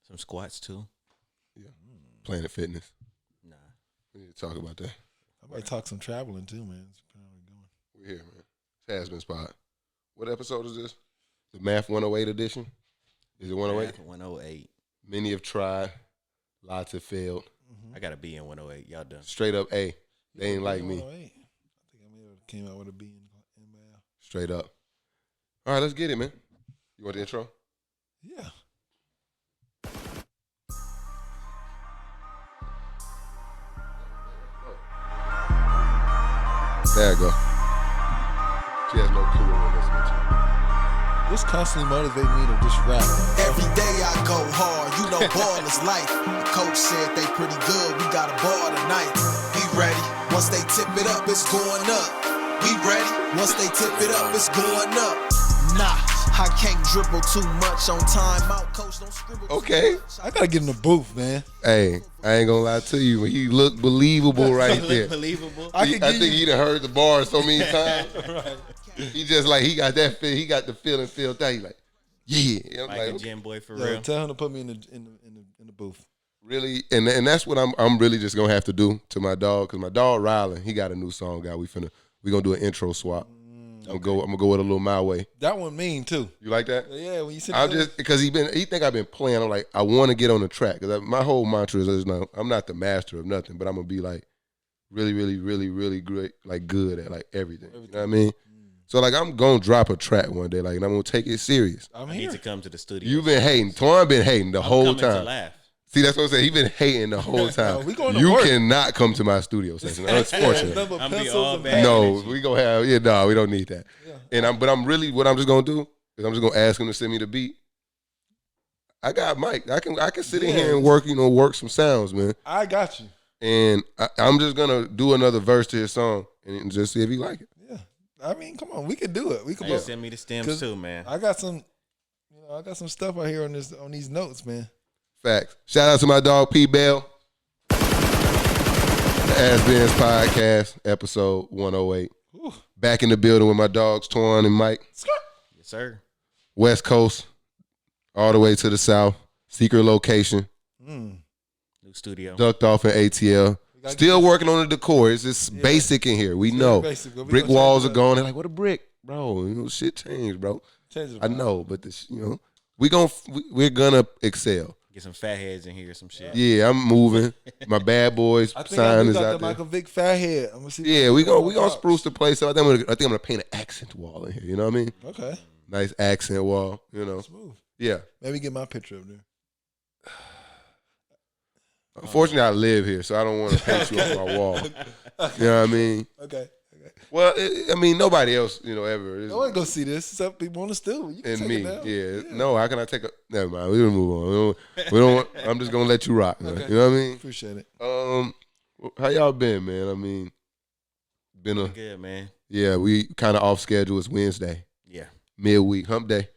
Some squats too. Yeah. Planet Fitness. Nah. We need to talk about that. I might talk some traveling too, man. We're here, man. It's HasBeens Pod. What episode is this? The Math 108 edition? Is it 108? 108. Many have tried. Lots have failed. I got to be in 108. Y'all done. Straight up A. They ain't like me. 108. I think I may have came out with a B in math. Straight up. All right, let's get it, man. You want the intro? Yeah. There you go. She has no clue what we're listening to. This constantly motivates me to just rap. Every day I go hard, you know ball is life. The coach said they pretty good, we got a ball tonight. Be ready, once they tip it up, it's going up. Be ready, once they tip it up, it's going up. Nah, I can't dribble too much on time out, coach don't scribble Okay. too much. I gotta get in the booth, man. Hey, I ain't gonna lie to you, but he looked believable right there. Believable. I I think he done heard the bar so many times. Right. He just like, he got that feel. He got the feeling filled out. He like, yeah. I'm Like like, a okay. gym boy for Yo, real. tell him to put me in the booth. Really, and that's what I'm really just gonna have to do to my dog, because my dog Rylan, he got a new song out. We gonna do an intro swap. I'm gonna go with a little my way. That one mean too. You like that? Yeah, when you said I'm just because he think I've been playing. I'm like, I want to get on the track, because my whole mantra is no, I'm not the master of nothing, but I'm gonna be like really, really, really, really great, like good at like everything. You know what I mean? So like I'm gonna drop a track one day, like, and I'm gonna take it serious. I'm I need here. to come to the studio. You've been hating. Twan been hating the whole coming to time. laugh. See, that's what I'm saying. He been hating the whole time. we going to You work. cannot come to my studio session. Unfortunately. I'm be all bad. No, we gonna have we don't need that. Yeah. But I'm really, what I'm just gonna do is I'm just gonna ask him to send me the beat. I got Mike. I can sit in here and work some sounds, man. I got you. And I'm just gonna do another verse to his song and just see if he like it. Yeah. I mean, come on, we can do it. We can. Hey, send me the stems too, man. I got some stuff out here on these notes, man. Facts. Shout out to my dog P Bell. The HasBeens Podcast, episode 108. Ooh. Back in the building with my dogs Twan and Mike. Yes, sir. West Coast, all the way to the south. Secret location. New studio. Ducked off in ATL. Still working on the decor. It's just basic in here. We know. basic, but we Brick gonna walls change are it gone. They're like, what a brick, bro? You know, shit changed, bro. Change it, I know, but we're gonna excel. Get some fat heads in here, some shit. Yeah, I'm moving. My bad boys I think sign we is got out the there. Michael Vick fat head. I'm gonna see. Yeah, we gonna spruce the place up. I think I'm gonna paint an accent wall in here. You know what I mean? Okay. Nice accent wall. You know. Smooth. Yeah. Maybe get my picture up there. Unfortunately, I live here, so I don't want to paint you on my wall. You know what I mean? Okay. Well, I mean, nobody else, ever. I want to go see this. Some people on the stool. You can And take me, it down. yeah. No, how can I take a? Never mind. We don't move on. We don't. I'm just gonna let you rock. Man. Okay. You know what I mean? Appreciate it. How y'all been, man? I mean, been a Good, man. yeah. We kind of off schedule. It's Wednesday, Yeah. midweek, hump day,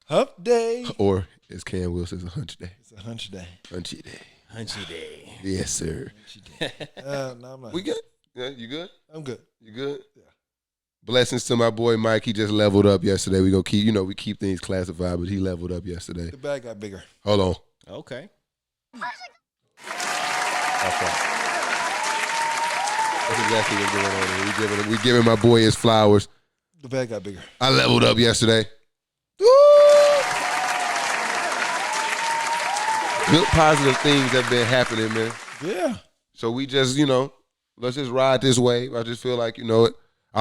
Hump day. or as Cam Will says, a hunch day, It's a hunch day. hunchy day. Hunchy day. Yes, sir. No, I'm not. We good? Yeah, you good? I'm good. You good? Yeah. Blessings to my boy Mike. He just leveled up yesterday. We gonna keep, we keep things classified, but he leveled up yesterday. The bag got bigger. Hold on. Okay. That's right. That's exactly what's going on here. We giving my boy his flowers. The bag got bigger. I leveled up yesterday. Woo! Good positive things have been happening, man. Yeah. So we just, let's just ride this wave. I just feel like, I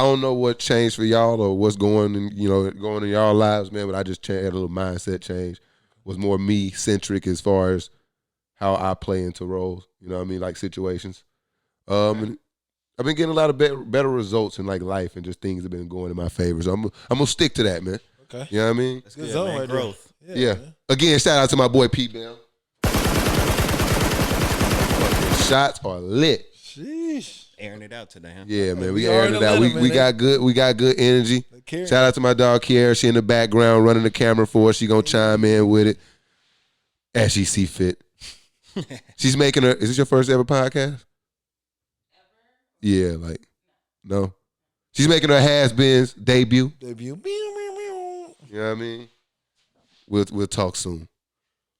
don't know what changed for y'all or what's going in y'all lives, man, but I just had a little mindset change. Was more me-centric as far as how I play into roles, you know what I mean, like situations. And I've been getting a lot of better results in like life, and just things have been going in my favor. So I'm gonna stick to that, man. Okay. You know what I mean? That's Good good, zone man. right there. Growth. Yeah. Man. Again, shout out to my boy Pete Bell. Shots are lit. Sheesh. Airing it out today, huh? Yeah, man. We We aired already it out. lit 'em, We man. got good energy. Kierra. Shout out to my dog Kierra. She in the background running the camera for us. She gonna chime in with it as she see fit. She's making is this your first ever podcast? Yeah, like no. She's making her HasBeens debut. Debut. You know what I mean? We'll talk soon.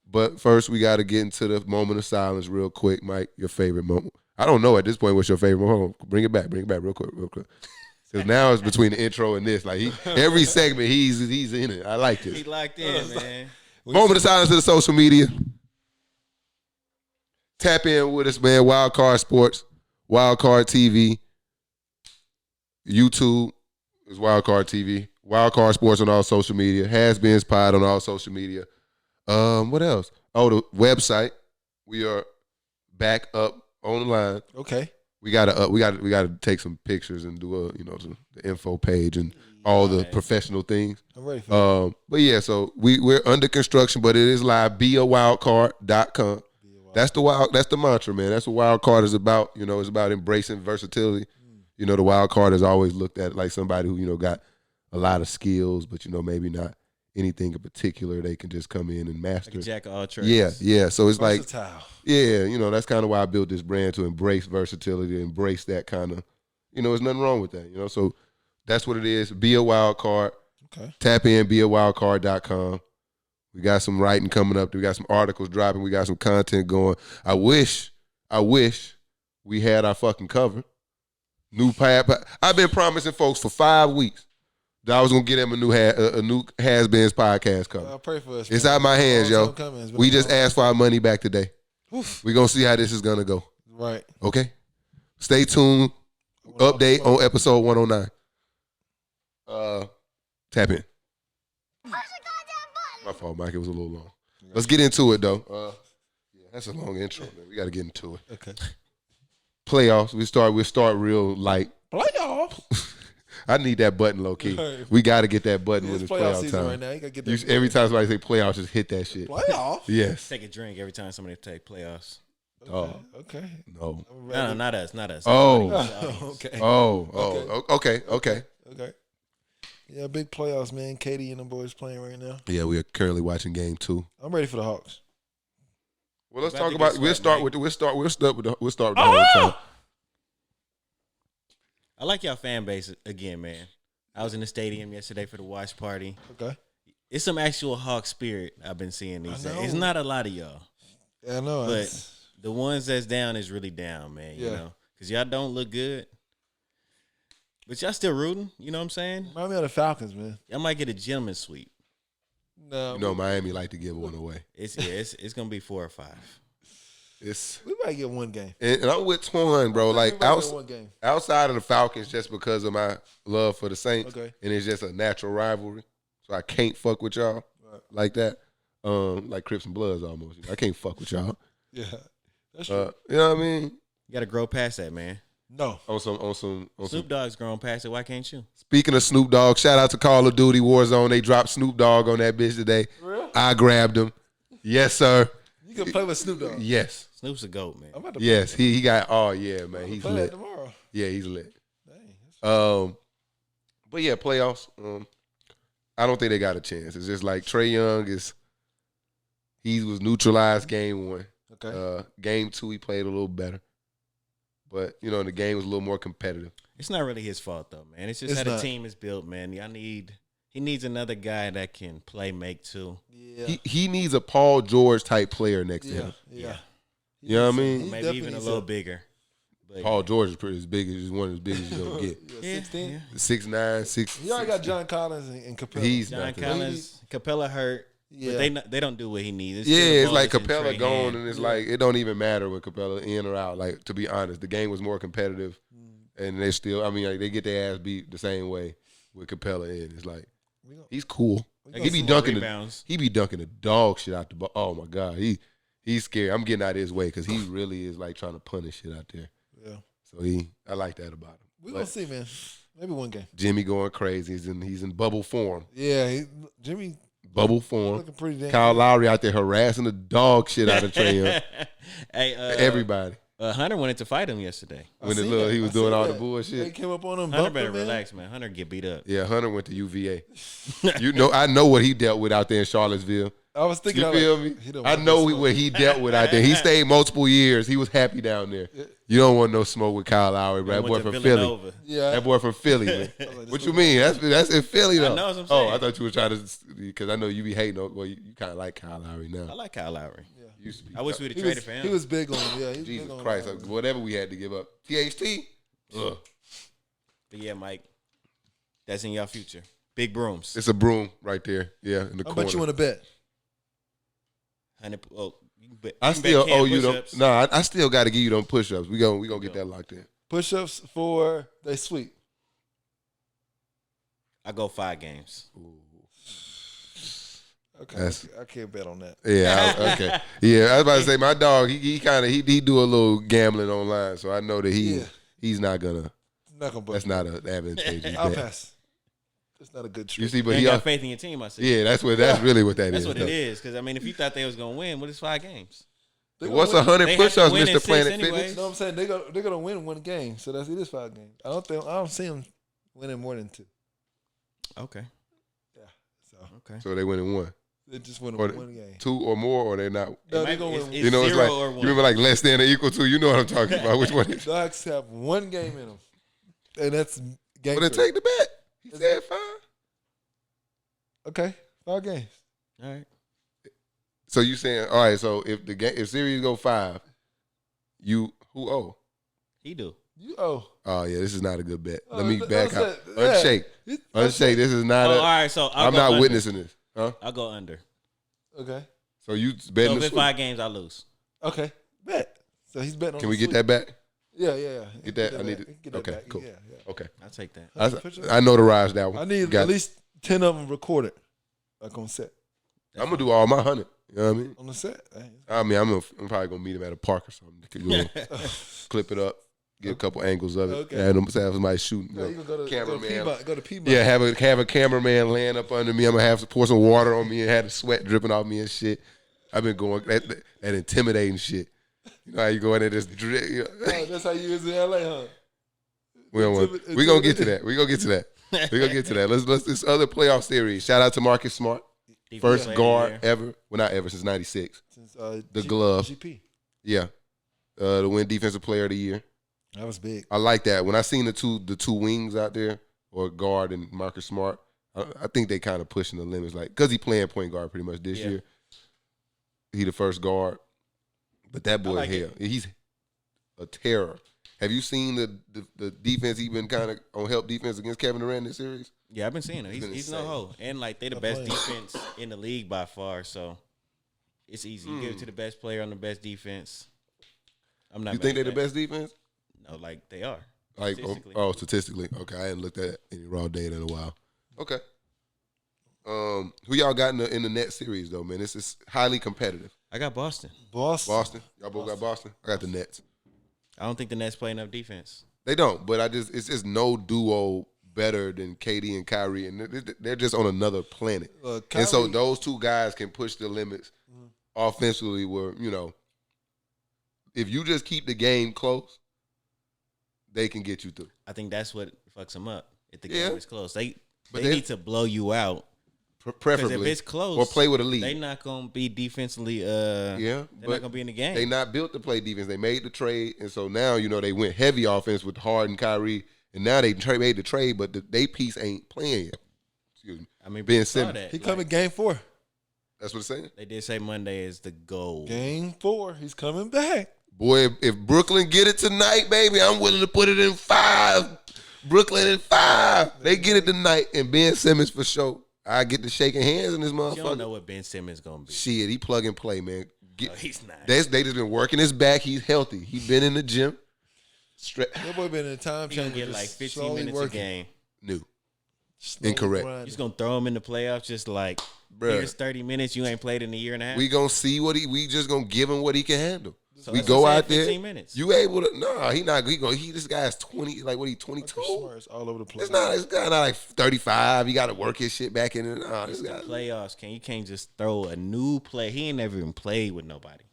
But first, we got to get into the moment of silence real quick. Mike, your favorite moment. I don't know at this point what's your favorite moment. Bring it back real quick. Because now it's between the intro and this. Like every segment, he's in it. I like this. He locked in, man. Moment of silence to the social media. Tap in with us, man. Wildcard Sports, Wildcard TV, YouTube is Wildcard TV, Wildcard Sports on all social media, HasBeens Pod on all social media. What else? Oh, the website. We are back up online. Okay. We gotta take some pictures and do the info page and all the professional things. I'm ready for that. But yeah, so we're under construction, but it is live. BeAWildcard.com. That's the mantra, man. That's what Wild Card is about. It's about embracing versatility. The Wild Card is always looked at like somebody who, got a lot of skills, but maybe not anything in particular they can just come in and master. Like a jack of all trades. Yeah. So it's Versatile. that's kind of why I built this brand, to embrace versatility, embrace that kind of, there's nothing wrong with that, So that's what it is. Be a Wild Card. Okay. Tap in, beawildcard.com. We got some writing coming up. We got some articles dropping. We got some content going. I wish we had our fucking cover. New pad. I've been promising folks for 5 weeks that I was gonna get them a new HasBeens Podcast cover. I'll pray for us. It's out of my hands, yo. Coming. We just asked for our money back today. We're gonna see how this is gonna go. Right. Okay. Stay tuned. Update on episode 109. Tap in. My fault, Mike. It was a little long. Let's get into it, though. That's a long intro, man. We got to get into it. Okay. Playoffs. We'll start real light. Playoffs. I need that button, low key. Right. We got to get that button when It's it's playoff playoff season time. right now. You gotta get that. Every time somebody say playoffs, just hit that shit. Playoffs. Yes. Take a drink every time somebody take playoffs. Okay. No. No, not us. Oh. Okay. Okay. Okay. Yeah, big playoffs, man. Katie and the boys playing right now. Yeah, we are currently watching game 2. I'm ready for the Hawks. Well, let's About talk to about. get We'll swept, start Mike. with the whole time. I like y'all fan base again, man. I was in the stadium yesterday for the watch party. Okay. It's some actual Hawk spirit I've been seeing these I days. know. It's not a lot of y'all, Yeah, I know. but the ones that's down is really down, man. You Yeah. know, because y'all don't look good, but y'all still rooting. You know what I'm saying? Remind me of the Falcons, man. Y'all might get a gentleman's sweep. No, Miami like to give one away. It's gonna be 4 or 5. It's we might get one game. and I'm with Twan, bro. Like We might get one game. outside of the Falcons, just because of my love for the Saints, Okay. and it's just a natural rivalry, so I can't fuck with y'all like that. Like Crips and Bloods almost. I can't fuck with y'all. Yeah, that's true. You know what I mean? You got to grow past that, man. No, On some. Snoop Dogg's grown past it. Why can't you? Speaking of Snoop Dogg, shout out to Call of Duty Warzone. They dropped Snoop Dogg on that bitch today. for real. I grabbed him. Yes, sir. You can play with Snoop Dogg. Yes. Snoop's a goat, man. I'm about to Yes. play, He got. Oh yeah, man. I'm He's play that lit. tomorrow. Yeah, he's lit. Dang, that's- But yeah, playoffs. I don't think they got a chance. It's just like Trae Young he was neutralized game 1. okay. Game 2, he played a little better. But, the game was a little more competitive. It's not really his fault though, man. It's just It's how the not. team is built, man. He needs another guy that can play make too. Yeah. He needs a Paul George type player next to Yeah. him. Yeah. You know what I mean? He Maybe definitely even a needs little to- bigger. But Paul George is pretty as big as one as big as you're gonna get. Yeah, 16. yeah. 6'9", 6. He already got John Collins and Capella. He's John not that. Collins, Capella hurt. Yeah. But they don't do what he needs. Yeah, still the it's ball like is in Capella Trae gone, hand. and it's like it don't even matter with Capella in or out. Like, to be honest, the game was more competitive, and they still. I mean, like, they get their ass beat the same way with Capella in. It's like he's cool. They He get be some more dunking. rebounds. He be dunking the dog shit out the ball. Oh my god, he's scary. I'm getting out of his way because he really is like trying to punish shit out there. Yeah. So I like that about him. We But gonna see, man. Maybe one game. Jimmy going crazy. He's in bubble form. Yeah, Jimmy Bubble form. looking pretty damn. Kyle Lowry out there harassing the dog shit out of Trae Young. Hey, Everybody. Hunter wanted to fight him yesterday. I When seen he was I doing seen all the that. bullshit. They came up on him. Hunter bumped better him, man. relax, man. Hunter get beat up. Yeah, Hunter went to UVA. I know what he dealt with out there in Charlottesville. I was thinking. You feel me? I know what he dealt with out there. He stayed multiple years. He was happy down there. You don't want no smoke with Kyle Lowry, bro. That boy from Philly. Yeah, that boy from Philly, man. What you mean? That's in Philly, though. I know what I'm saying. I thought you were trying to, because I know you be hating. Well, you kind of like Kyle Lowry now. I like Kyle Lowry. Yeah. Used to be. I wish we'd have traded for him. He was big on him. Yeah, Jesus Christ, whatever we had to give up. THT. Ugh. But yeah, Mike, that's in your future. Big brooms. It's a broom right there. Yeah, in the corner. How much you want to bet? 100. Oh, you can bet. I still owe you them. Push-ups. No, I still got to give you them push-ups. We gonna get that locked in. Push-ups for they sweep. I go 5 games. Ooh. Okay, I can't bet on that. Yeah, okay. Yeah, I was about to say my dog. He do a little gambling online, so I know that he's not gonna. That's not an advantageous I'll bet. pass. It's not a good trick. You see, but you he got faith in your team. I said. Yeah, that's really what that is. That's what it is. Because I mean, if you thought they was gonna win, what is 5 games? What's 100 push-ups, Mr. Planet anyways. Fitness? You know what I'm saying? They're gonna win 1 game, so it is 5 games. I don't see them winning more than 2. Okay. Yeah. So okay. So they winning 1. They just win 1 game. 2 or more, or they're not. No, they're gonna win. You know, it's like you remember like less than or equal to. You know what I'm talking about? Which one? Dogs have 1 game in them, and that's game. But then take the bet. He said 5. Okay, 5 games. All right. So you saying all right? So if series go 5, who owe? He do. You owe. Oh yeah, this is not a good bet. Let Oh, me back up. yeah. Unshake. This is not. All right. So I'm go not under. witnessing this. Huh? I'll go under. Okay. So you So betting if the it's sweep. 5 games, I lose. Okay. Bet. So he's betting on. Can the we get sweep. that back? Yeah. Get that? I need back. it. Get that Okay, back. cool. Yeah. Okay. I'll take that. I notarized that one. I need Got at it. least 10 of them recorded, like on set. I'm gonna do all my 100. You know what I mean? On the set. I mean, I'm probably gonna meet him at a park or something. Clip it up, get a couple angles of it, Okay. and have somebody shooting. Yeah, you can go to cameraman. Go to Piedmont. Yeah, have a cameraman laying up under me. I'm gonna have to pour some water on me and have the sweat dripping off me and shit. I've been going that intimidating shit. You know how you go in there just drip. You know? Oh, that's how you is in LA, huh? We gonna get to that. We gonna get to that. Let's this other playoff series. Shout out to Marcus Smart, first guard ever. Well, not ever since '96. Since the glove. GP. Yeah, to win Defensive Player of the Year. That was big. I like that. When I seen the two wings out there, or guard and Marcus Smart, I think they kind of pushing the limits, like because he playing point guard pretty much this year. He the first guard, but that boy he's a terror. Have you seen the defense? He been kind of on help defense against Kevin Durant in this series. Yeah, I've been seeing him. He's no hoe, and like they the best defense in the league by far. So it's easy. You give it to the best player on the best defense. I'm not. You think they're the best defense? No, like they are. Like statistically. Okay, I hadn't looked at any raw data in a while. Okay. Who y'all got in the Nets series though, man? This is highly competitive. I got Boston. Boston. Y'all both got Boston. I got the Nets. I don't think the Nets play enough defense. They don't, but it's just no duo better than KD and Kyrie, and they're just on another planet. And so those two guys can push the limits offensively. Where if you just keep the game close, they can get you through. I think that's what fucks them up. If the game is close, they they need to blow you out. Preferably, if it's close, or play with a lead. They're not gonna be defensively. They're not gonna be in the game. They not built to play defense. They made the trade, and so now they went heavy offense with Harden, Kyrie, and now they made the trade, but they piece ain't playing yet. Excuse me. I mean, Ben Simmons. He coming game 4. That's what it's saying. They did say Monday is the goal. Game 4. He's coming back. Boy, if Brooklyn get it tonight, baby, I'm willing to put it in 5. Brooklyn in 5. They get it tonight, and Ben Simmons for sure. I get to shaking hands in this motherfucker. You don't know what Ben Simmons gonna be. Shit, he plug and play, man. No, he's not. They just been working his back. He's healthy. He been in the gym. That boy been in a time He's gonna chamber. get like 15 minutes a game. New. Incorrect. grinding. He's gonna throw him in the playoffs just like, here's 30 minutes you ain't played in a year and a half. We gonna see we just gonna give him what he can handle. So we that's go what I'm out saying, there. 15 minutes. You able to? No, he not. This guy's 20. Like what? He 22. Smarts all over the place. This guy not like 35. He got to work his shit back in. Nah, this guy. Playoffs, you can't just throw a new play. He ain't never even played with nobody.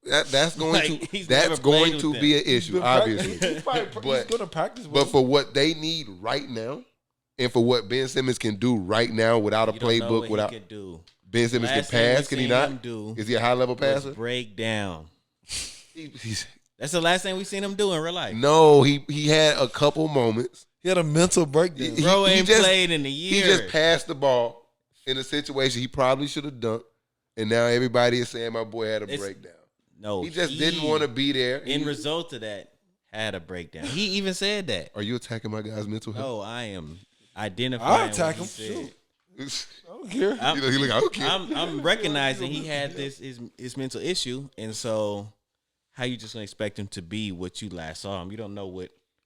Yeah, that's going Like, to be an issue, obviously. He's going to practice with But him. for what they need right now, and for what Ben Simmons can do right now without a You don't know playbook, what without he could do. Ben Simmons can Last thing we pass? Can he seen not? him do Is he a high-level passer? break down. He's, That's the last thing we seen him do in real life. no, he had a couple moments. He had a mental breakdown. Bro he ain't just- played in a year. He just passed the ball in a situation he probably should have dunked, and now everybody is saying my boy had a breakdown. No, He just didn't want to be there. In result of that, had a breakdown. He even said that. Are you attacking my guy's mental health? No, I am identifying. I'll attack what he him. said. I don't care. I'm, He look, I don't care. I'm recognizing he had his mental issue, and so how you just gonna expect him to be what you last saw him? You don't know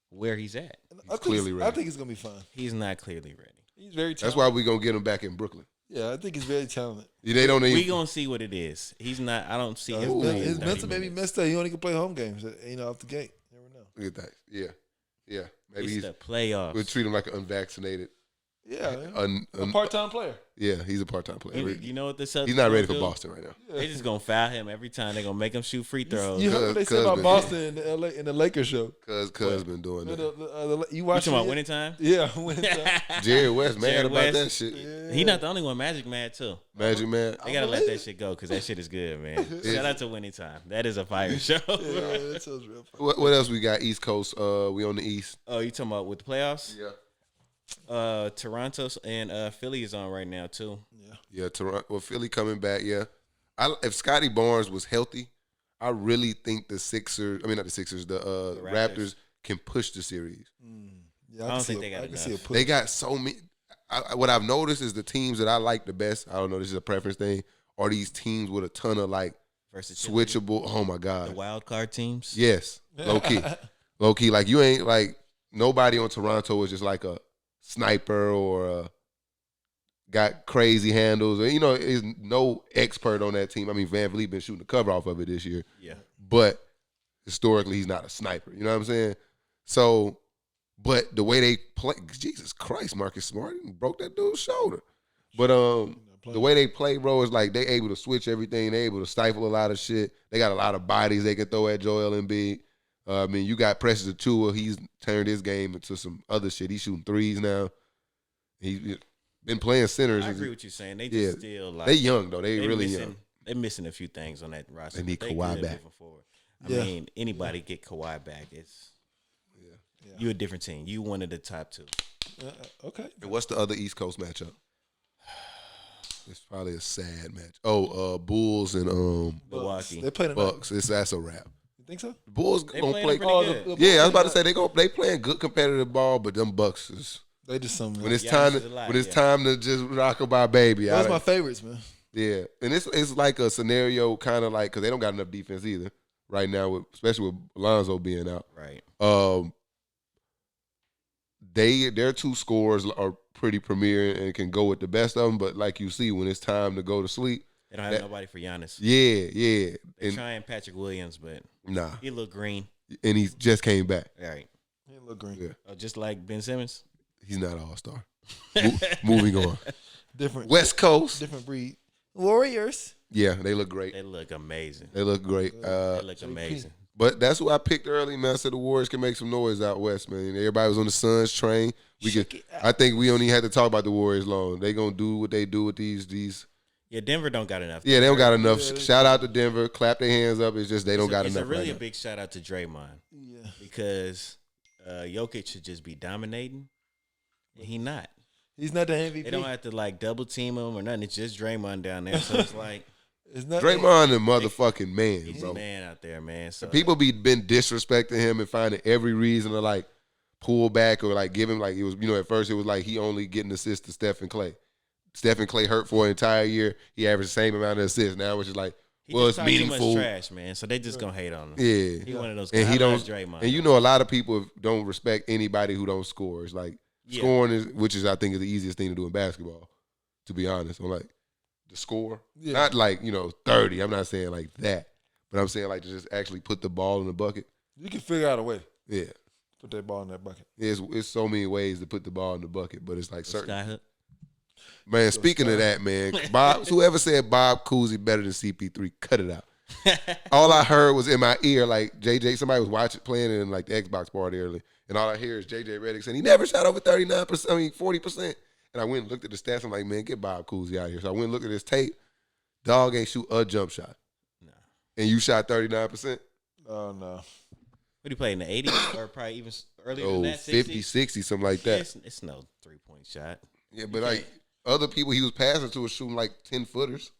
where he's at. clearly ready. I think it's gonna be fine. He's not clearly ready. He's very talented. That's why we're going to get him back in Brooklyn. Yeah, I think he's very talented. They don't even. We gonna see what it is. He's not. I don't see him. playing His 30 mental may be minutes. messed up. He only can play home games. Off the gate. You never know. Look at that. Yeah. Maybe It's he's. the playoffs. We'll treat him like an unvaccinated. Yeah, A part-time player. Yeah, he's a part-time player. You know what the Celtics He's not ready for gonna do? Boston right now. They just gonna foul him every time. They gonna make him shoot free throws. You heard what they said about Cuz, Boston in the Lakers show. Cuz been doing that. You You watching talking about it? winning time? Yeah, winning time. Jerry West mad Jerry about West. that shit. He not the only one. Magic mad too. Magic Man. They gotta let that shit go because that shit is good, man. Shout out to Winning Time. That is a fire show. Yeah, that sounds real fun. What else we got? East Coast. We on the East. Oh, you talking about with the playoffs? Yeah. Toronto and Philly is on right now too. Yeah, Toronto. Well, Philly coming back. Yeah, if Scotty Barnes was healthy, I really think the Sixers. I mean, not the Sixers. The Raptors can push the series. Yeah, I don't think they got I can enough. see a push. They got so many. What I've noticed is the teams that I like the best. I don't know. This is a preference thing. Are these teams with a ton of like Versatility. switchable? Oh my The god. wild card teams. Yes, low key. Like you ain't like nobody on Toronto is just like a sniper or got crazy handles. Or, is no expert on that team. I mean, Van Vliet been shooting the cover off of it this year. Yeah. But historically, he's not a sniper. You know what I'm saying? So, but the way they play, Jesus Christ, Marcus Smart broke that dude's shoulder. But the way they play, bro, is like they able to switch everything. They able to stifle a lot of shit. They got a lot of bodies they can throw at Joel Embiid. I mean, you got Precious Achiuwa. He's turned his game into some other shit. He's shooting threes now. He's been playing centers. I agree with you saying they Yeah. just still like They young though. They really missing, young. They're missing a few things on that roster. They need but Kawhi good back. moving forward. I Yeah. mean, anybody get Kawhi back, it's you a different team. You one of the top two. Okay. And what's the other East Coast matchup? It's probably a sad match. Oh, Bulls and Milwaukee. They playing Bucks. That's a wrap. You think so? The Bulls They gonna playing play. pretty good. Yeah, I was about to say they playing good competitive ball, but them Bucks is They just something. when it's Giannis time is a lot, when it's yeah. time to just rock about baby. Those my favorites, man. Yeah, and it's like a scenario kind of like because they don't got enough defense either right now, especially with Lonzo being out. Right. Their two scores are pretty premier and can go with the best of them, but like you see, when it's time to go to sleep, They don't have nobody for Giannis. yeah, They're and trying Patrick Williams, but nah, he look green. and he just came back. All right. He look green. Yeah, Just like Ben Simmons. he's not an all-star. Moving on, Different. West Coast. Different breed. Warriors. Yeah, they look great. They look amazing. They look great. They look amazing. But that's who I picked early, man. I said the Warriors can make some noise out west, man. Everybody was on the Suns train. I think we only had to talk about the Warriors long. They gonna do what they do with these. Yeah, Denver don't got enough. Yeah, they don't got enough. Shout out to Denver. Clap their hands up. It's just they don't got It's enough. a really right a now. big shout out to Draymond Yeah. because Jokic should just be dominating, and he not. He's not the MVP. They don't have to like double team him or nothing. It's just Draymond down there, so it's like It's not Draymond the motherfucking man, he's bro. a man out there, man. So People been disrespecting him and finding every reason to like pull back or like give him like it was at first it was like he only getting assists to Steph and Clay. Steph and Clay hurt for an entire year. He averaged the same amount of assists. Now it's just like he well, just it's talk too meaningful. much trash, man. So they just gonna hate on him. Yeah, He one of those and guys. he I love don't. Draymond. And a lot of people don't respect anybody who don't score. It's like Yeah. scoring is, which is I think is the easiest thing to do in basketball. To be honest, I'm like the score, Yeah. not like 30. I'm not saying like that, but I'm saying like to just actually put the ball in the bucket. You can figure out a way. Yeah, Put that ball in that bucket. it's so many ways to put the ball in the bucket, but it's like certain. Skyhook. Man, speaking of that, man, Bob, whoever said Bob Cousy better than CP3, cut it out. All I heard was in my ear, like JJ, somebody was playing it in like the Xbox party early, and all I hear is JJ Redick saying he never shot over 39%, 40%. And I went and looked at the stats. I'm like, man, get Bob Cousy out of here. So I went and looked at his tape. Dog ain't shoot a jump shot. Nah. And you shot 39%? Oh, no. What do you play in the 80s or probably even earlier than that? 50, 60, something like that. It's no 3-point shot. Yeah, but like other people he was passing to was shooting like 10-footers.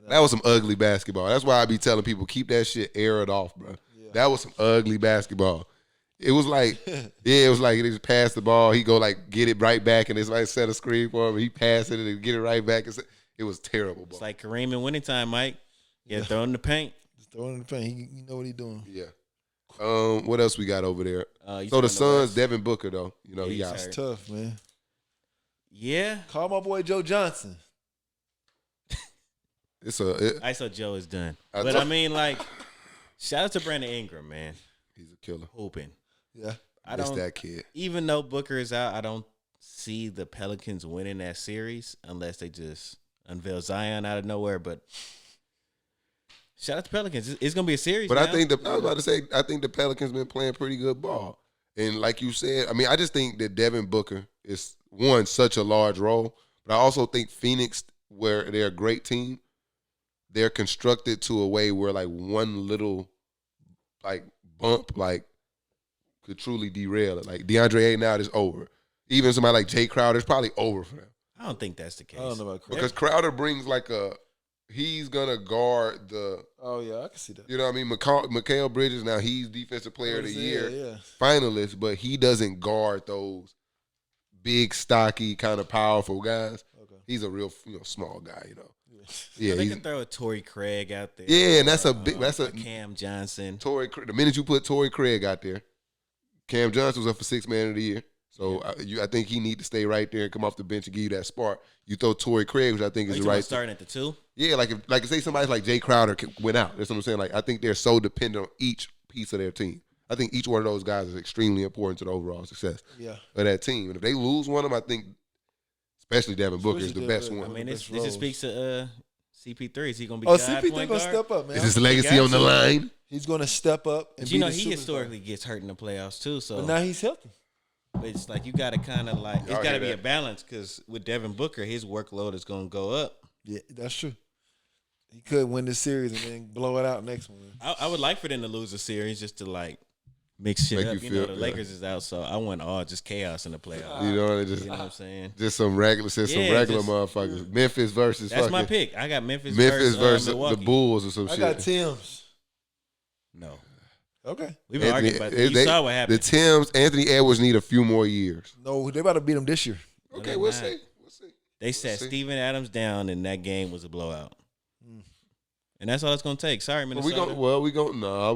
That was some ugly basketball. That's why I be telling people, keep that shit aired off, bro. Yeah. That was some ugly basketball. It was like, it was like he just passed the ball. He go like get it right back, and it's like set a screen for him. He pass it and get it right back. It was terrible. Ball. It's like Kareem in winning time, Mike. Yeah, throw in the paint. Just throw in the paint. He know what he doing. Yeah. What else we got over there? So the Suns, Devin Booker though. You know he got it's tough, man. Yeah. Call my boy Joe Johnson. ISO Joe is done. But I mean, like, shout out to Brandon Ingram, man. He's a killer. Hooping. Yeah. I don't. That kid. Even though Booker is out, I don't see the Pelicans winning that series unless they just unveil Zion out of nowhere. But shout out to Pelicans. It's gonna be a series. But now. I think I was about to say, I think the Pelicans been playing pretty good ball. And like you said, I mean, I just think that Devin Booker is such a large role. But I also think Phoenix, where they're a great team, they're constructed to a way where like one little like bump like could truly derail it. Like DeAndre Ayton now is over. Even somebody like Jay Crowder is probably over for them. I don't think that's the case. I don't know about Crowder. Because Crowder brings like he's gonna guard the. Oh yeah, I can see that. You know what I mean? Mikal Bridges now he's defensive player of the year finalist, but he doesn't guard those big, stocky, kind of powerful guys. Okay. He's a real small guy, you know. Yeah, they can throw a Torrey Craig out there. Yeah, and that's a Cam Johnson. The minute you put Torrey Craig out there, Cam Johnson was up for 6th man of the year. So I think he need to stay right there and come off the bench and give you that spark. You throw Torrey Craig, which I think is the right. Starting at the 2. Yeah, like say somebody like Jay Crowder went out. That's what I'm saying. Like I think they're so dependent on each piece of their team. I think each one of those guys is extremely important to the overall success of that team. And if they lose one of them, I think. Especially Devin Booker is the best one. I mean, this just speaks to CP3. Is he going to be CP3 going to step up, man. Is his legacy on the line? He's going to step up. And he historically gets hurt in the playoffs, too. So. But now he's healthy. But it's like you got to kind of like, it's got to be a balance because with Devin Booker, his workload is going to go up. Yeah, that's true. He could win this series and then blow it out next one. I would like for them to lose a series just to like mix shit up. You know, the Lakers is out, so I want all just chaos in the playoffs. You know what I'm saying? Just some regular motherfuckers. Memphis versus that's my pick. I got Memphis versus Milwaukee. the Bulls or some shit. I got Tim's. No. Okay. We've been arguing about that. You saw what happened. The Timbs, Anthony Edwards need a few more years. No, they about to beat them this year. Okay, we'll see. They sat Steven Adams down, and that game was a blowout. And that's all it's gonna take. Sorry, Minnesota. We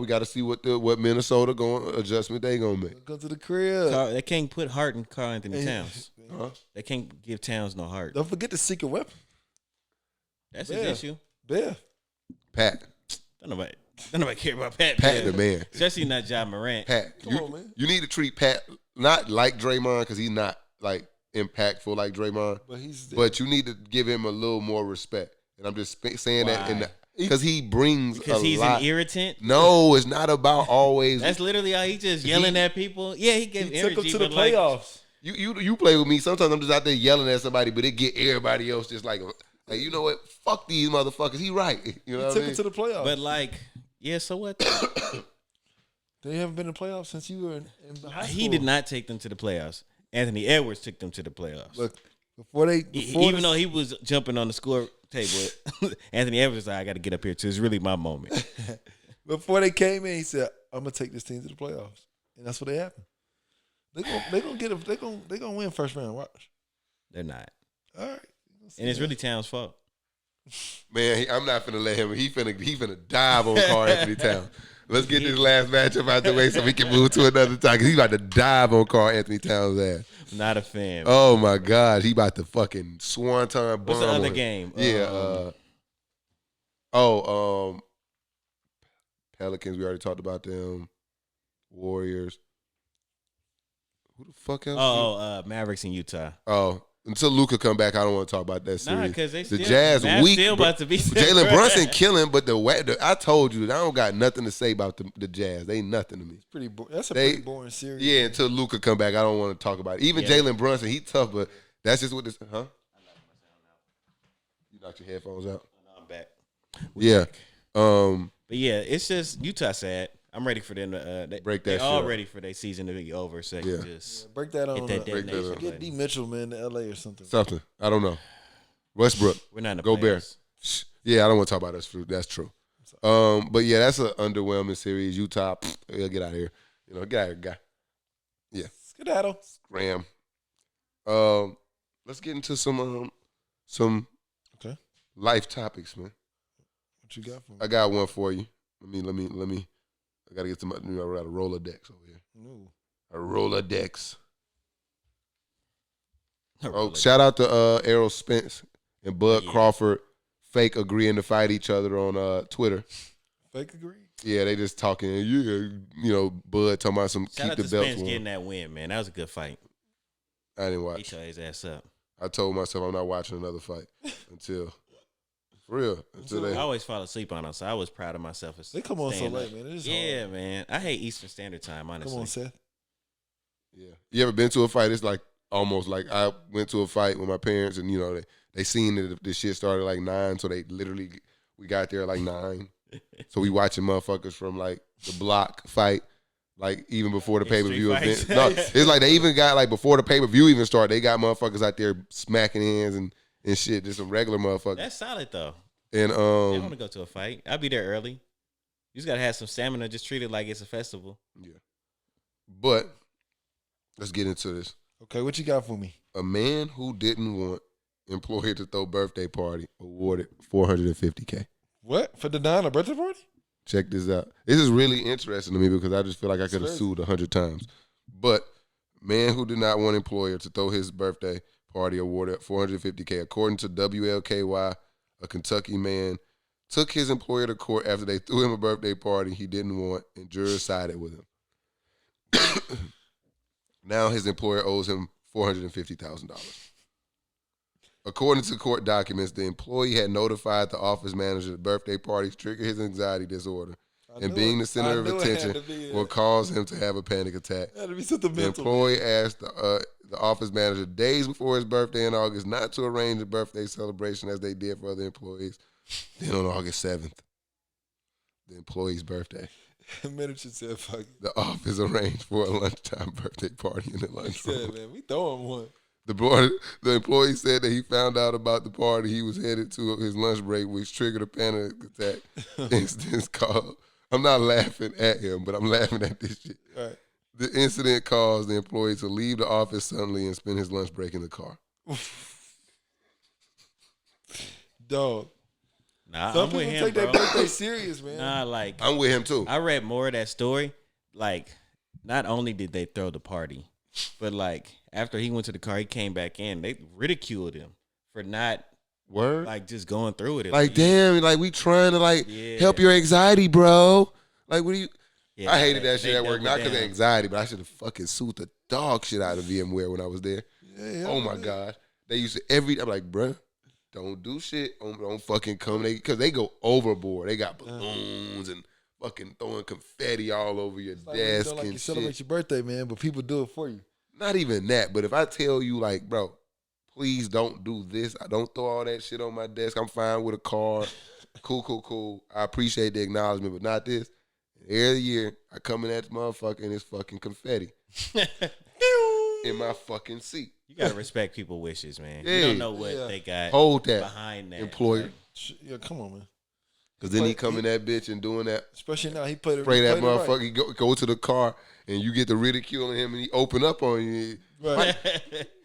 got to see what Minnesota adjustment they gonna make. Go to the crib. They can't put heart in Karl Anthony Towns. They can't give Towns no heart. Don't forget the secret weapon. That's his issue. Yeah. Pat. Don't nobody care about Pat. Pat the man. Especially not Ja Morant. Pat. Come on, man. You need to treat Pat not like Draymond because he's not like impactful like Draymond. But you need to give him a little more respect. And I'm just saying that because he brings he's lot. An irritant. No, it's not about always. That's literally how he just yelling at people. Yeah, he gave energy. Took him to the playoffs. You play with me. Sometimes I'm just out there yelling at somebody, but it get everybody else just like you know what? Fuck these motherfuckers. He right. You know what I mean? Took him to the playoffs. But like, yeah. So what? They haven't been in the playoffs since you were in high school. He did not take them to the playoffs. Anthony Edwards took them to the playoffs. Look, even though he was jumping on the score table, Anthony Edwards was like, I got to get up here too. It's really my moment. Before they came in, he said, I'm gonna take this team to the playoffs. And that's what they happened. They're gonna win first round. Watch. They're not. All right. And it's really Towns' fault. Man, I'm not finna let him. He finna dive on Karl Anthony Towns. Let's get this last matchup out the way so we can move to another time. Because he's about to dive on Karl Anthony Towns' ass. Not a fan. Oh, my God. He about to fucking swanton bomb. What's the other game? Yeah. Pelicans. We already talked about them. Warriors. Who the fuck else? Mavericks in Utah. Oh. until Luka come back, I don't want to talk about that series. Nah, because they the still, Jazz Mavs weak. still about to be Jalen Brunson killing, but I told you that I don't got nothing to say about the Jazz. They ain't nothing to me. That's a pretty boring series. Yeah, until Luka come back, I don't want to talk about it. Even Jalen Brunson, he tough, but that's just what this. Huh? You knocked your headphones out. No, I'm back. Yeah. But yeah, it's just Utah sad. I'm ready for them to break that they shit all up. ready for their season to be over. So you just break that on. hit that break that detonation up. Get button. D Mitchell, man, to LA or something. Something. I don't know. Westbrook. We're not in the Go playoffs. Bears. Yeah, I don't want to talk about us. That's true. But yeah, that's an underwhelming series. Utah, get out of here. Get out of here, guy. Yeah. Skedaddle. Graham. Let's get into some Okay. life topics, man. What you got for me? I got one for you. Let me. I gotta get to my. I got a Rolodex over here. Ooh. A Rolodex. Oh, shout out to Errol Spence and Bud Crawford, fake agreeing to fight each other on Twitter. Fake agree? Yeah, they just talking. Yeah, Bud talking about some Shout keep out the to belts Spence warm. getting that win, man. That was a good fight. I didn't He watch. shut his ass up. I told myself I'm not watching another fight until, for real, until they. I always fall asleep on them, so I was proud of myself. They come on so staying late, up. man. It is Yeah, hard. man. I hate Eastern Standard Time, honestly. Come on, Seth. Yeah, you ever been to a fight? It's like almost like I went to a fight with my parents, and they seen that the shit started like 9, so they literally we got there like 9. So we watching motherfuckers from like the block fight, like even before the pay per view Street event. fights. No, it's like they even got like before the pay per view even started, they got motherfuckers out there smacking hands and shit, just some regular motherfuckers. That's solid, though. And I don't want to go to a fight. I'll be there early. You just got to have some stamina. Just treat it like it's a festival. yeah. But let's get into this. Okay, what you got for me? A man who didn't want employer to throw birthday party awarded $450K. What? For denying a birthday party? Check this out. This is really interesting to me because I just feel like I could have crazy. sued 100 times. But man who did not want employer to throw his birthday party awarded $450K. According to WLKY, a Kentucky man took his employer to court after they threw him a birthday party he didn't want, and jurors sided with him. Now his employer owes him $450,000. According to court documents, the employee had notified the office manager that birthday parties trigger his anxiety disorder, and being the center of attention will cause him to have a panic attack. Had to be something The mental. employee asked the office manager days before his birthday in August not to arrange a birthday celebration as they did for other employees. Then on August 7th, the employee's birthday, The manager said, "Fuck it." the office arranged for a lunchtime birthday party in the He lunchroom. said, "Man, we throwing one." The employee said that he found out about the party he was headed to his lunch break, which triggered a panic attack instance called. I'm not laughing at him, but I'm laughing at this shit. All right. The incident caused the employee to leave the office suddenly and spend his lunch break in the car. Dog. Nah, Some I'm people with him, take bro. their birthday serious, man. Nah, like I'm with him too. I read more of that story. Like, not only did they throw the party, but like after he went to the car, he came back in. They ridiculed him for not Word? like just going through with it. Like, damn, like we trying to like Yeah. help your anxiety, bro. Like, what do you? Yeah, I hated that they shit at work, doubled not because of down. anxiety, but I should have fucking sued the dog shit out of VMware when I was there. Yeah, Oh my god, they used to I'm like, bruh, don't do shit. Don't fucking come. Because they go overboard. They got balloons and fucking throwing confetti all over your Like, you desk don't like and you shit. celebrate your birthday, man, but people do it for you. Not even that, but if I tell you, like, bro, please don't do this. I don't throw all that shit on my desk. I'm fine with a card. Cool. I appreciate the acknowledgement, but not this. Every year, I come in that motherfucker and it's fucking confetti in my fucking seat. You gotta respect people's wishes, man. Yeah. You don't know what Yeah. they got Hold that, behind that employer. Yeah, come on, man. Because then he come in that bitch and doing that. Especially now, he played it. Pray he that played it right. motherfucker go to the car and you get the ridiculing him and he open up on you. Right.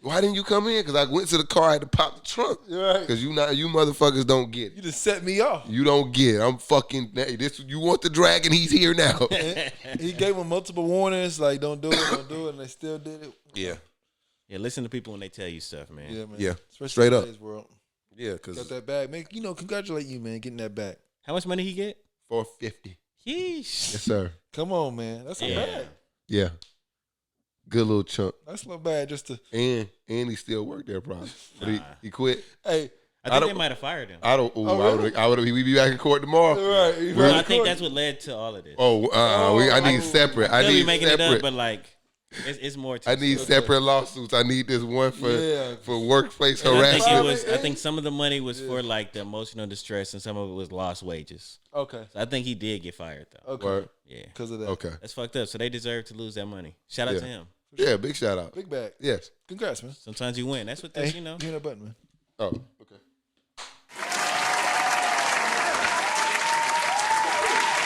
Why didn't you come in? Because I went to the car, I had to pop the trunk. Right. Because you motherfuckers don't get You it. just set me off. You don't get it. I'm fucking this. You want the dragon? He's here now. He gave them multiple warnings, like don't do it, and they still did it. Yeah. Yeah, listen to people when they tell you stuff, man. Yeah, man. Yeah. Especially Straight in up. today's world. Yeah, Got because that bag, man. Congratulate you, man, getting that bag. How much money he get? $450. Yeesh. Yes, sir. Come on, man. That's a Yeah. bag. Yeah. good little chunk. That's not bad. Just to And he still worked there probably. But he quit. hey. I think they might have fired him. I don't. Ooh, really? I would have. We be back in court tomorrow. Right. Well, I think that's what led to all of this. I need separate. I They'll need be making separate. it up, but like, it's more. To I need separate lawsuits. I need this one for workplace And harassment. I think some of the money was for like the emotional distress, and some of it was lost wages. Okay. So I think he did get fired though. Okay. Word. Yeah, Because of that. Okay. that's fucked up. So they deserve to lose that money. Shout out to him. Yeah, big shout out. Big bag. Yes. Congrats, man. Sometimes you win. That's what this, Hey, you know. give me that button, man. Oh, okay.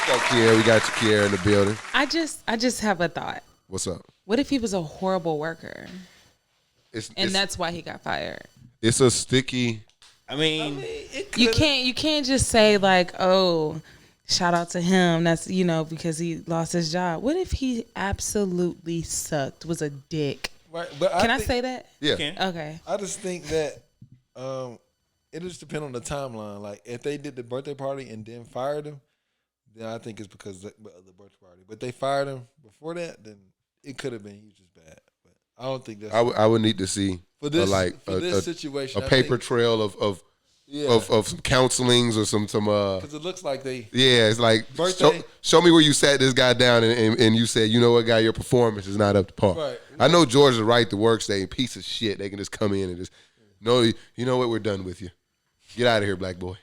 What's up, Kierra? We got Kierra in the building. I just have a thought. What's up? What if he was a horrible worker It's that's why he got fired? it's a sticky. I mean, You can't just say like, oh, shout out to him. That's because he lost his job. What if he absolutely sucked? Was a dick? Right. But Can I think, say that? Yeah. can. Okay. I just think that it just depends on the timeline. Like if they did the birthday party and then fired him, then I think it's because of the birthday party. But they fired him before that, then it could have been he was just bad. But I don't think that's I would need to see for this a situation. a paper trail of some counselings or some because it looks like they it's like Birthday. show me where you sat this guy down and you said, you know what, guy, your performance is not up to par. Right. I know Georgia's right to work saying piece of shit. They can just come in and just no, you know what, we're done with you. Get out of here, black boy.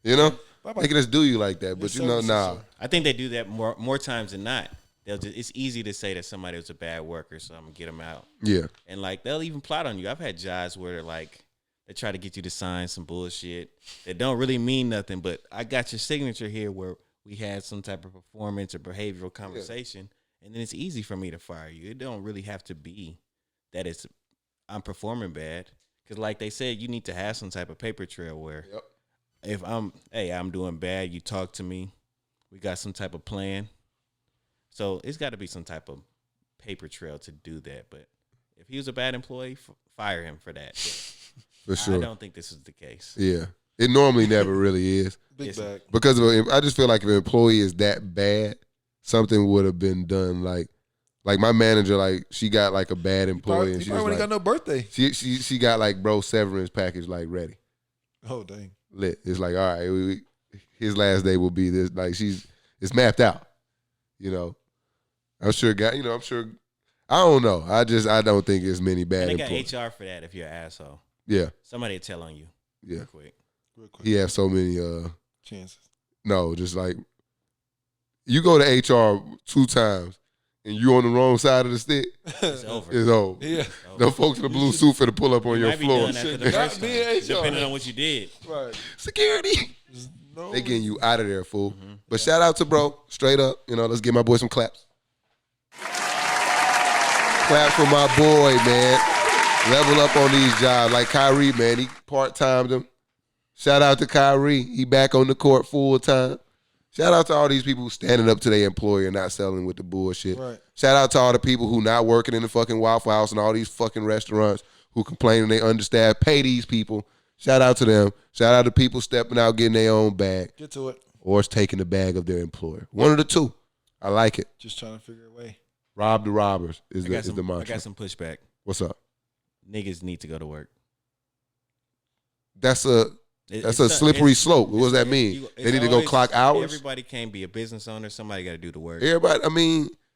You know? Bye-bye. They can just do you like that, but nah. I think they do that more times than not. It's easy to say that somebody was a bad worker, so I'm gonna get them out. Yeah. And like they'll even plot on you. I've had jobs where they try to get you to sign some bullshit that don't really mean nothing, but I got your signature here where we had some type of performance or behavioral conversation, and then it's easy for me to fire you. It don't really have to be that I'm performing bad, because like they said, you need to have some type of paper trail where if I'm doing bad, you talk to me, we got some type of plan. So it's got to be some type of paper trail to do that. But if he was a bad employee, fire him for that. For sure. I don't think this is the case. Yeah. It normally never really is. big bag. Because I just feel like if an employee is that bad, something would have been done. Like my manager, like she got like a bad employee, and He she probably was got like, no birthday. she got like severance package like ready, Oh dang. lit. It's like, all right, his last day will be this. Like it's mapped out. You know, I'm sure. I don't know. I don't think it's many bad And they employees. got HR for that if you're an asshole. Yeah, Somebody will tell on you. yeah. Real quick. He has so many. Chances. No, just like you go to HR 2 times and you on the wrong side of the stick, It's over. it's over. Yeah. No folks in the blue suit for to pull up on You your might be floor. done after the Not first time, being HR. depending on what you did. Right. Security. No. They getting you out of there, fool. But shout out to bro, straight up. Let's give my boy some claps. Claps for my boy, man. Level up on these jobs. Like Kyrie, man, he part-timed him. Shout out to Kyrie. He back on the court full time. Shout out to all these people standing up to their employer and not selling with the bullshit. Right. Shout out to all the people who not working in the fucking Waffle House and all these fucking restaurants who complaining they understaffed. Pay these people. Shout out to them. Shout out to people stepping out getting their own bag. Get to it. Or it's taking the bag of their employer. One of the two. I like it. Just trying to figure a way. Rob the robbers is I got the I mantra. got some pushback. What's up? Niggas need to go to work. That's a slippery slope. What does that mean? They need to go clock hours? Everybody can't be a business owner. Somebody got to do the work.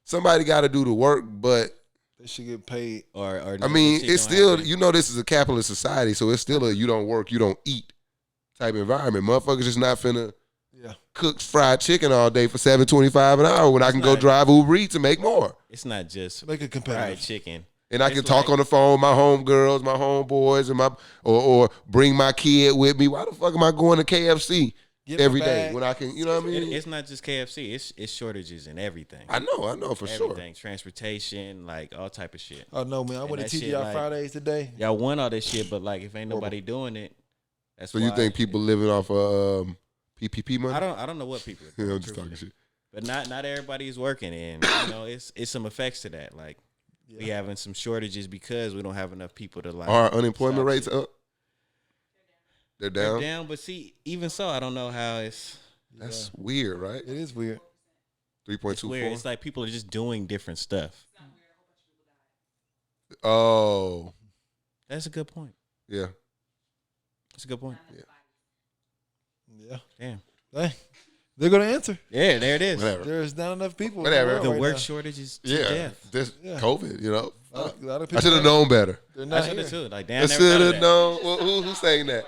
Somebody got to do the work, but They should get paid. Or it's still, this is a capitalist society, so it's still a you don't work, you don't eat type environment. Motherfuckers just not finna cook fried chicken all day for $7.25 an hour when I can go drive Uber Eats and make more. It's not just Make it competitive. fried chicken. And I It's can talk like- on the phone with my homegirls, my homeboys, and or bring my kid with me. Why the fuck am I going to KFC Get my every day bag. when I can, you know what I mean? It's not just KFC. It's shortages in everything. I know for sure. Everything, transportation, like all type of shit. Oh no, man! I And went to that shit, TGI like- Fridays today. Y'all want all this shit, but like if ain't nobody doing it, that's So why you think people living off of PPP money? I don't know what people. Are doing, I'm just talking truthfully. shit. But not everybody is working, and it's some effects to that. Like we having some shortages because we don't have enough people to like. Are unemployment stop rates shit. up? They're down. They're down, but see, even so, I don't know how it's. That's weird, right? It is weird. 3.24. It's weird. It's like people are just doing different stuff. Oh, That's a good point. yeah. That's a good point. Yeah. Damn. Hey, they're gonna answer. Yeah, there it is. Whatever. There's not enough people. in Whatever. world The right work now. shortage is to Yeah, death. this Yeah. COVID, you know. A lot of I people should have known better. They're I not should here. have too. Like, damn, I never thought should of have that. known. Well, who's saying that?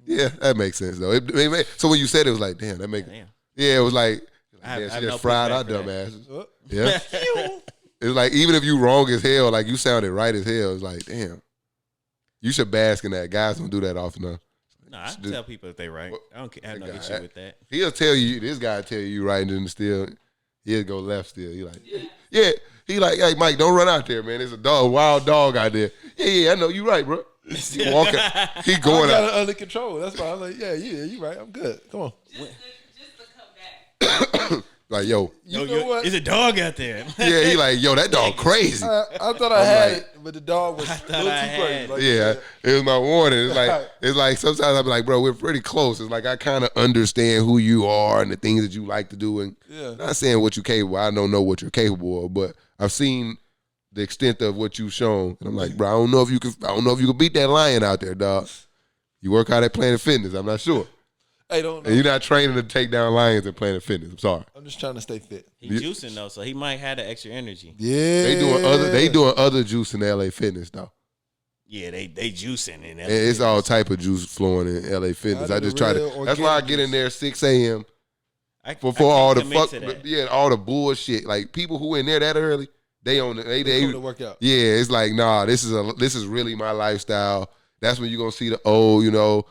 Yeah, that makes sense though. So when you said it, was like, damn, that makes. Damn. Yeah, it was like, I have she no just fried pushback our for that. dumbasses. Oh, Yeah, it's like even if you wrong as hell, like you sounded right as hell. It's like, damn, you should bask in that. Guys don't do that often enough. No, I tell people if they right. I don't have no issue with that. He'll tell you, this guy tell you right, and then still, he'll go left still. He like, yeah. He like, hey, Mike, don't run out there, man. There's a dog, wild dog out there. Yeah, I know. You right, bro. He walking. He I going got out. it under control. That's why I'm like, yeah, you right. I'm good. Come on. Just to come back. Like, yo. You know what? There's a dog out there. Yeah, he like, yo, that dog crazy. I thought I had like- it, but the dog was a little too I crazy. had- Like, Yeah, it was my warning. It's like sometimes I'll be like, bro, we're pretty close. It's like I kind of understand who you are and the things that you like to do. And Yeah. not saying what you're capable. I don't know what you're capable of, but I've seen the extent of what you've shown. And I'm like, bro, I don't know if you can beat that lion out there, dog. You work out at Planet Fitness. I'm not sure. Hey, don't. And you're not training to take down lions at Planet Fitness. I'm sorry. I'm just trying to stay fit. He juicing though, so he might have the extra energy. Yeah. They doing other juice in LA Fitness though. Yeah, they juicing in that. And it's all type of juice flowing in LA Fitness. I I do just the try to. real That's why I organic get in juice. there 6 a.m. I for can't all the commit fuck, to that. yeah, all the bullshit. Like people who in there that early, they Come to work out. yeah. It's like nah, this is really my lifestyle. That's when you're gonna see the old,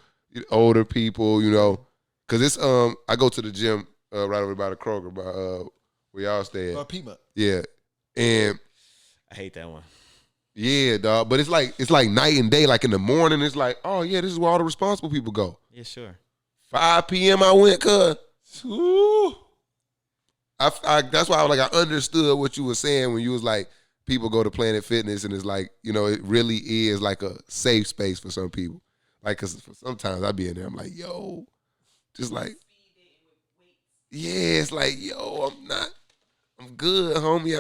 older people, because it's I go to the gym right over by the Kroger by where y'all stay at. Piedmont. Yeah, and I hate that one. yeah, dog. But it's like night and day. Like in the morning, it's like, oh yeah, this is where all the responsible people go. Yeah, sure. 5 p.m. I went, cuz. Ooh. That's why I understood what you were saying when you was like, people go to Planet Fitness and it's like, it really is like a safe space for some people. Like, cause sometimes I be in there, I'm like, yo, just like, yeah, it's like, yo, I'm good, homie.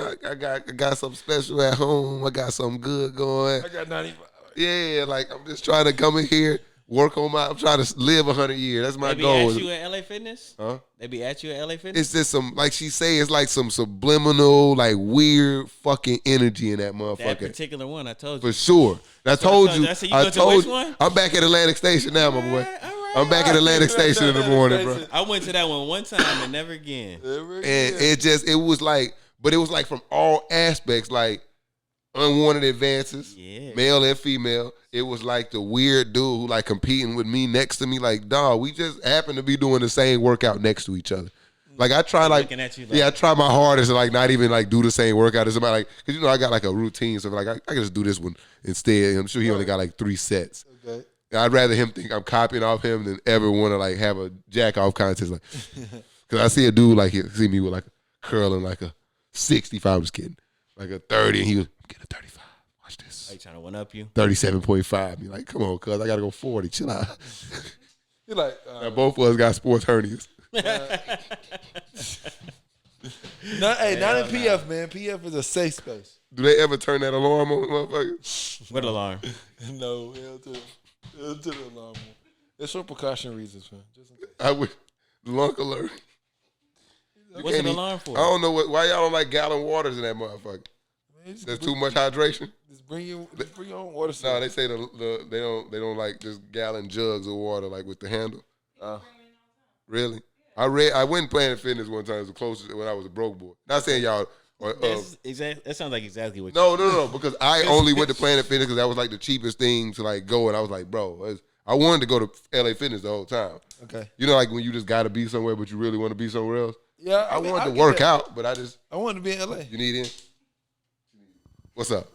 I got something special at home. I got something good going. I got 95. Yeah, like I'm just trying to come in here, I'm trying to live 100 years. That's my They be goal. at you at LA Fitness? Huh? They be at you at LA Fitness? It's just some, like she say, it's like some subliminal, like weird fucking energy in that That motherfucker. particular one, I told you. For sure. I told you. I said, you go to which one? I'm back at Atlantic Station now, my boy. All right. I'm back at Atlantic Station in the morning, bro. I went to that one time and never again. And it was like from all aspects, like unwanted advances, Yeah. male and female. It was like the weird dude who like competing with me next to me, like, dog, we just happen to be doing the same workout next to each other. Like I try like, Looking at you like- yeah, I try my hardest to like not even like do the same workout as somebody, like, cause I got like a routine, so like I can just do this one instead. I'm sure he only got like 3 sets. Okay. And I'd rather him think I'm copying off him than ever want to like have a jack off contest, like, cause I see a dude like he see me with like a curling like a 65. I'm just kidding, like a 30, and he was I'm getting a 35. Watch this. Are you trying to one up you? 37.5. You're like, come on, cuz I gotta go 40. Chill out. You're like, Now, both of us got sports hernias. not in PF, man. PF is a safe space. Do they ever turn that alarm on, motherfucker? What alarm? No, hell to the alarm. It's for precaution reasons, man. Just in case. I would lunk alert. What's an alarm for? I don't know why y'all don't like gallon waters in that motherfucker. Man, just There's too much hydration. Just bring your own water. No, they say they don't like just gallon jugs of water like with the handle. Really? I went Planet Fitness one time. It was the closest when I was a broke boy. Not saying y'all. That sounds like exactly what. No. Because I only went to Planet Fitness because that was like the cheapest thing to like go, and I was like, bro, I wanted to go to LA Fitness the whole time. Okay. Like when you just got to be somewhere, but you really want to be somewhere else. Yeah, I mean, wanted to get work that. out, but I wanted to be in LA. you need in. What's up?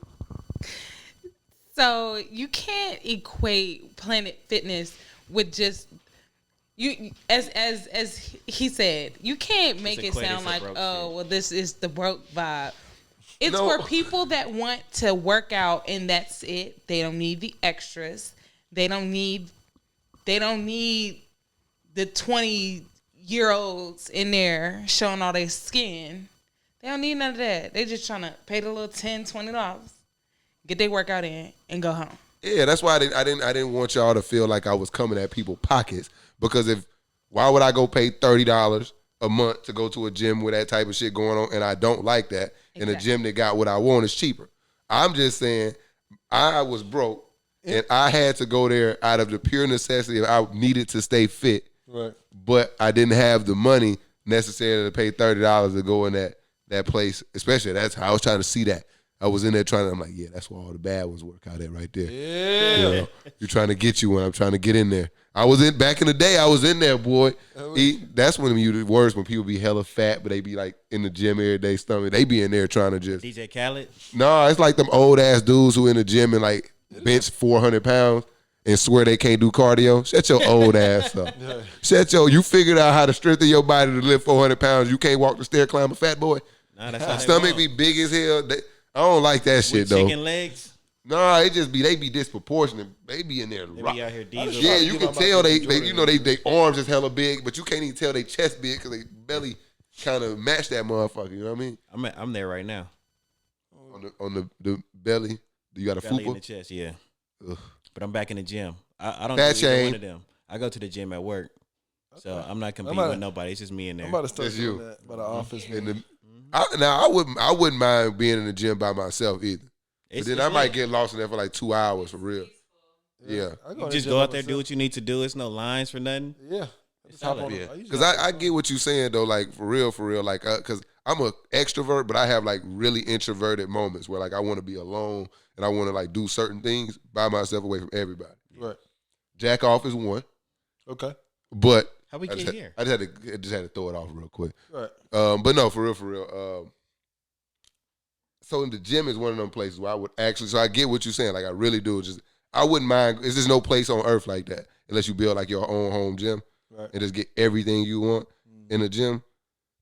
So you can't equate Planet Fitness with just you as he said. You can't make it equated sound for like, broke oh, shit. well, this is the broke vibe. It's No. for people that want to work out and that's it. They don't need the extras. They don't need the 20-year-olds in there showing all their skin. They don't need none of that. They just trying to pay the little $10, $20, get their workout in, and go home. Yeah, that's why I didn't want y'all to feel like I was coming at people's pockets, because why would I go pay $30 a month to go to a gym with that type of shit going on, and I don't like that, and a gym that got what I want is cheaper. I'm just saying I was broke, and I had to go there out of the pure necessity of I needed to stay fit, Right. but I didn't have the money necessarily to pay $30 to go in that place, especially that's how I was trying to see that. I was in there I'm like, yeah, that's where all the bad ones work out at right there. Yeah. You know, you're trying to get you when I'm trying to get in there. Back in the day, I was in there, boy. That's when you the worst, when people be hella fat, but they be like in the gym every day, stomach. They be in there trying to just. DJ Khaled? No, it's like them old ass dudes who in the gym and like bench 400 pounds and swear they can't do cardio. Shut your old ass up. You figured out how to strengthen your body to lift 400 pounds. You can't walk the stair climb, a fat boy. Nah, that's how Stomach be big as hell. I don't like that shit with though. chicken legs? Nah, they be disproportionate. They be in there. They be out here diesel. Yeah, you can tell they arms is hella big, but you can't even tell they chest big because they belly kind of match that motherfucker. You know what I mean? I'm there right now. On the belly, you got a Belly fupa? in the chest, yeah. Ugh. But I'm back in the gym. I don't Fat do either shame. one of them. I go to the gym at work, so I'm not competing with nobody. It's just me in there. I'm about to start That's doing you. that by the office. And Man. I wouldn't mind being in the gym by myself either. But It's then just I might lit. get lost in there for like 2 hours for real. Yeah. I You in the just gym go by out there, do myself. what you need to do. It's no lines for nothing. Yeah. I just hop on. I usually Because I get what you're saying though, like for real, like, because I'm an extrovert, but I have like really introverted moments where like I want to be alone and I want to like do certain things by myself away from everybody. Right. Jack off is one, Okay. but How we I get just, here? I just had to throw it off real quick. Right. But no, for real. So in the gym is one of them places where I would actually. So I get what you're saying. Like I really do. Just I wouldn't mind. There's just no place on earth like that unless you build like your own home gym Right. and just get everything you want in the gym.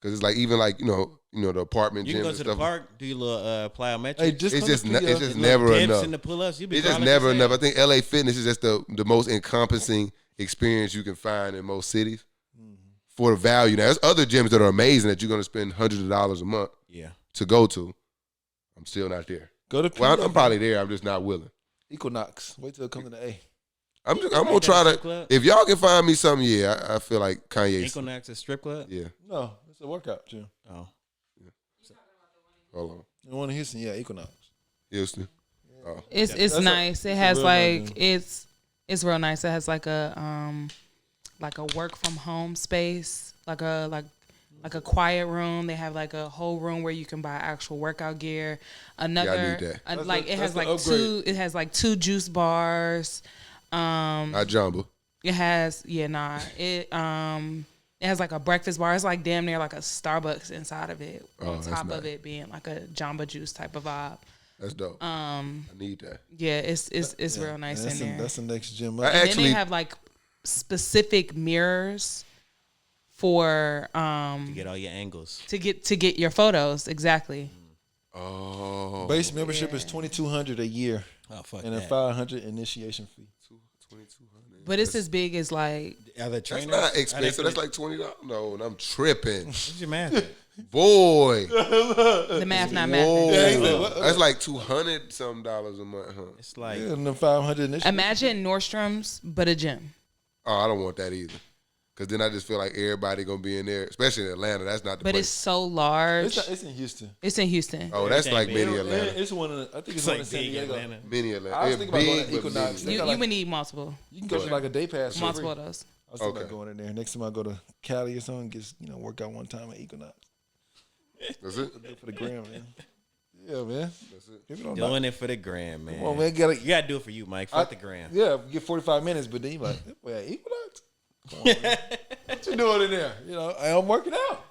Because it's like even like you know the apartment You gyms can go and to the stuff. park, do your little plyometrics. Hey, It's come just to the, it's just your never dips enough. and the pull-ups. You be It's just crawling never yourself. enough. I think LA Fitness is just the most encompassing experience you can find in most cities for the value. Now, there's other gyms that are amazing that you're going to spend hundreds of dollars a month Yeah. to go to. I'm still not there. Go to Well, PF, I'm probably there. I'm just not willing. Equinox. Wait till it comes to the A. I'm Like gonna that try strip to. club? If y'all can find me something, yeah, I feel like Kanye. Equinox a strip club? Yeah, No, it's a workout gym. Oh. hold on, The one in Houston, yeah, Equinox. Houston. Oh, It's That's nice. It a has real like nice it's real nice. It has like a work from home space, like a quiet room. They have like a whole room where you can buy actual workout gear. Another need that. it has the like upgrade. it has like 2 juice bars. not Jumbo. It has it has like a breakfast bar. It's like damn near like a Starbucks inside of it. Oh, On that's top of nice. it being like a Jamba Juice type of vibe. That's dope. I need that. Yeah, it's real nice That's in there. That's the next gym I up. And then actually, they have like specific mirrors for To get all your angles. to get your photos exactly. oh, Base membership is $2,200 a year Oh, fuck and a that. $500 initiation fee. 2,200. But it's as big as like Are the That's trainers? not expensive. That's like $20. No, I'm tripping, What's your math? at? boy. the math not Whoa, math. that's like $200 some dollars a month, huh? It's like Yeah, and the 500 initiation. Imagine Nordstrom's but a gym. Oh, I don't want that either. Cause then I just feel like everybody gonna be in there, especially in Atlanta. That's not the But place. it's so large. It's in Houston. It's in Houston. Oh, that's like Everything mini And Atlanta. it's one of the, I think it's, it's one in like San big Diego. Atlanta. Mini Atlanta. I was Yeah, thinking about going to big, but Equinox. mini. You would need multiple. You can go to like a day pass. for Multiple free. of those. I was thinking Okay. about going in there. Next time I go to Cali or something, just work out one time at Equinox. That's it. Do it for the gram, man. Yeah, man. That's it. If you don't Doing it for the gram, man. Come on, man. You gotta do it for you, Mike. Fuck the gram. Yeah, get 45 minutes, but then you like, wait, Equinox? Come on, man. What you doing in there? I'm working out.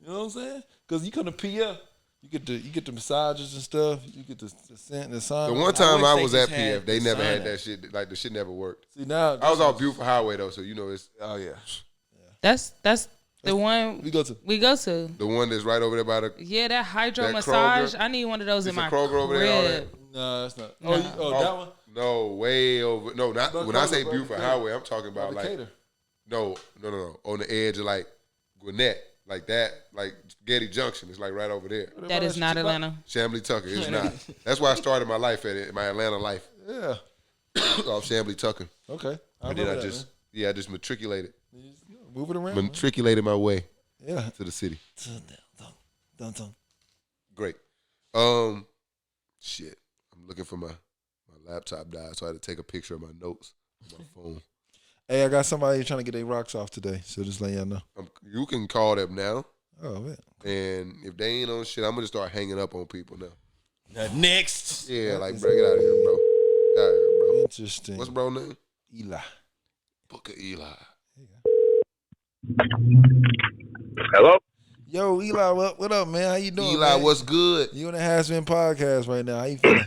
You know what I'm saying? Because you come to PF, you get the massages and stuff. You get the scent, the sauna. The one time I wish was they at just had PF, they the never had sauna. that shit. Like the shit never worked. See now, I was off Beautiful Highway though, so it's Oh yeah, That's the one we go to. we go to. the one that's right over there by the. Yeah, that hydro That massage. Kroger. I need one of those in It's my a Kroger over there, all that. crib. No, that's not. No. That one. No, way over. No, not But when I say Kroger, Beautiful Kroger. Highway, I'm talking about like Decatur. no, on the edge of like Gwinnett, like that, like Getty Junction. It's like right over there. That is not Atlanta. Chamblee Tucker. It's not. That's why I started my life at it, my Atlanta life. Yeah. Off Chamblee Tucker. Okay. And then I just matriculated. Move it around. Matriculated my way Yeah. to the city. Dun. Great. Shit. I'm looking for my laptop died, so I had to take a picture of my notes on my phone. Hey, I got somebody trying to get their rocks off today, so just let y'all know. You can call them now, Oh, man. and if they ain't on shit, I'm gonna start hanging up on people now. Next. Yeah, like, bro, get out of here, bro. Get out of here, bro. Interesting. What's bro name? Eli. Booker Eli. Hello? Yo, Eli, what up, man? How you doing, Eli, man? what's good? You on the HasBeens Podcast right now. How you feeling?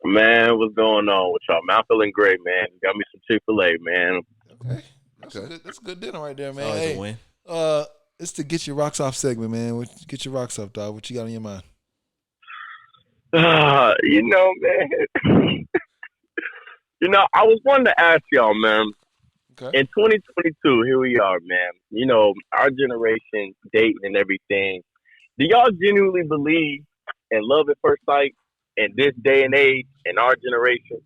Man, what's going on with y'all? Man, I'm feeling great, man. Got me some Chick-fil-A, man. Okay. That's a good dinner right there, man. Always Hey, a win. it's the Get Your Rocks Off segment, man. Get your rocks off, dog. What you got on your mind? You know, man. I was wanting to ask y'all, man. Okay. In 2022, here we are, man. You know, our generation, dating and everything. Do y'all genuinely believe in love at first sight in this day and age, in our generation?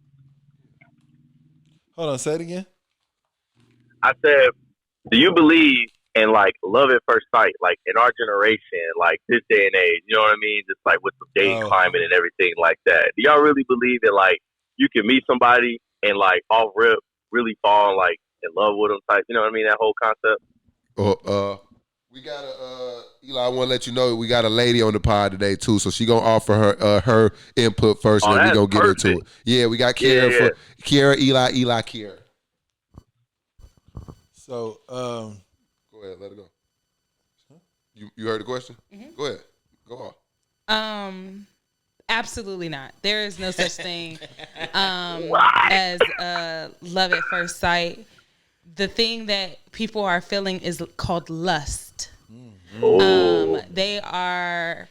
Hold on, say it again. I said, do you believe in like love at first sight, like in our generation, like this day and age? You know what I mean? Just like with the dating climate and everything like that. Do y'all really believe that like you can meet somebody and like off rip really fall like in love with them type? You know what I mean? That whole concept. We got Eli, I want to let you know we got a lady on the pod today too, so she gonna offer her input first, and then we gonna get into it. Yeah, we got Kierra for Kierra, Eli, Kierra. So, go ahead, let it go. You heard the question? Mm-hmm. Go ahead, go on. Absolutely not. There is no such thing as love at first sight. The thing that people are feeling is called lust. They are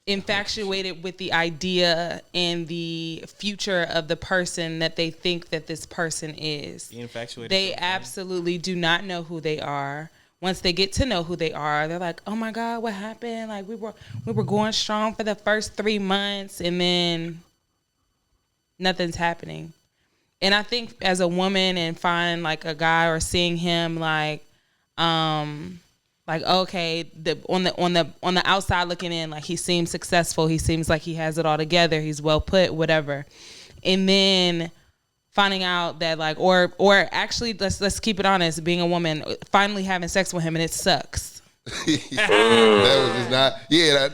infatuated with the idea and the future of the person that they think that this person is. They absolutely do not know who they are. Once they get to know who they are, they're like, "Oh my God, what happened? Like we were going strong for the first 3 months, and then nothing's happening." And I think as a woman and finding like a guy or seeing him like okay, on the outside looking in, like he seems successful, he seems like he has it all together, he's well put, whatever. And then finding out that like, or actually, let's keep it honest, being a woman, finally having sex with him and it sucks. That was just not. Yeah.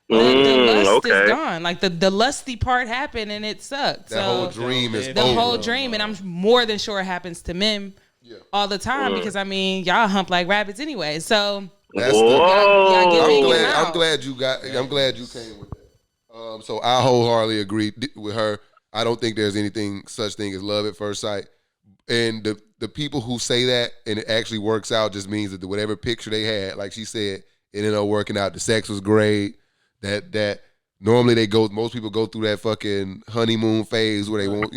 The lust is gone. Like the lusty part happened and it sucked. That whole dream is the over. whole dream, and I'm more than sure it happens to men all the time because I mean y'all hump like rabbits anyway. So that's I'm glad you came with that. So I wholeheartedly agree with her. I don't think there's such thing as love at first sight. And the people who say that and it actually works out just means that whatever picture they had, like she said, it ended up working out. The sex was great. That normally most people go through that fucking honeymoon phase where they won't,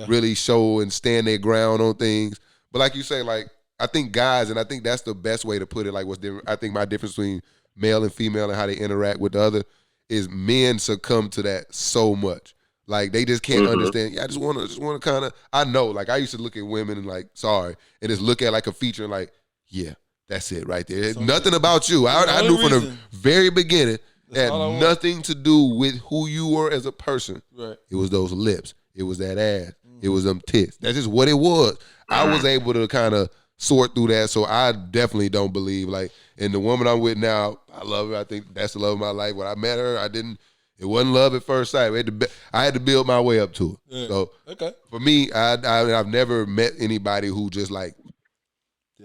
really show and stand their ground on things. But like you say, like I think guys, and I think that's the best way to put it. Like I think my difference between male and female and how they interact with the other is men succumb to that so much. Like they just can't understand. Yeah, I just want to kind of. I know. Like I used to look at women and like and just look at like a feature and like, yeah, that's it right there. Nothing about you. I knew from the very beginning. It had nothing to do with who you were as a person. Right. It was those lips. It was that ass. It was them tits. That's just what it was. I was able to kind of sort through that, so I definitely don't believe like. And the woman I'm with now, I love her. I think that's the love of my life. When I met her, it wasn't love at first sight. I had to build my way up to it. Yeah. So for me, I've never met anybody who just like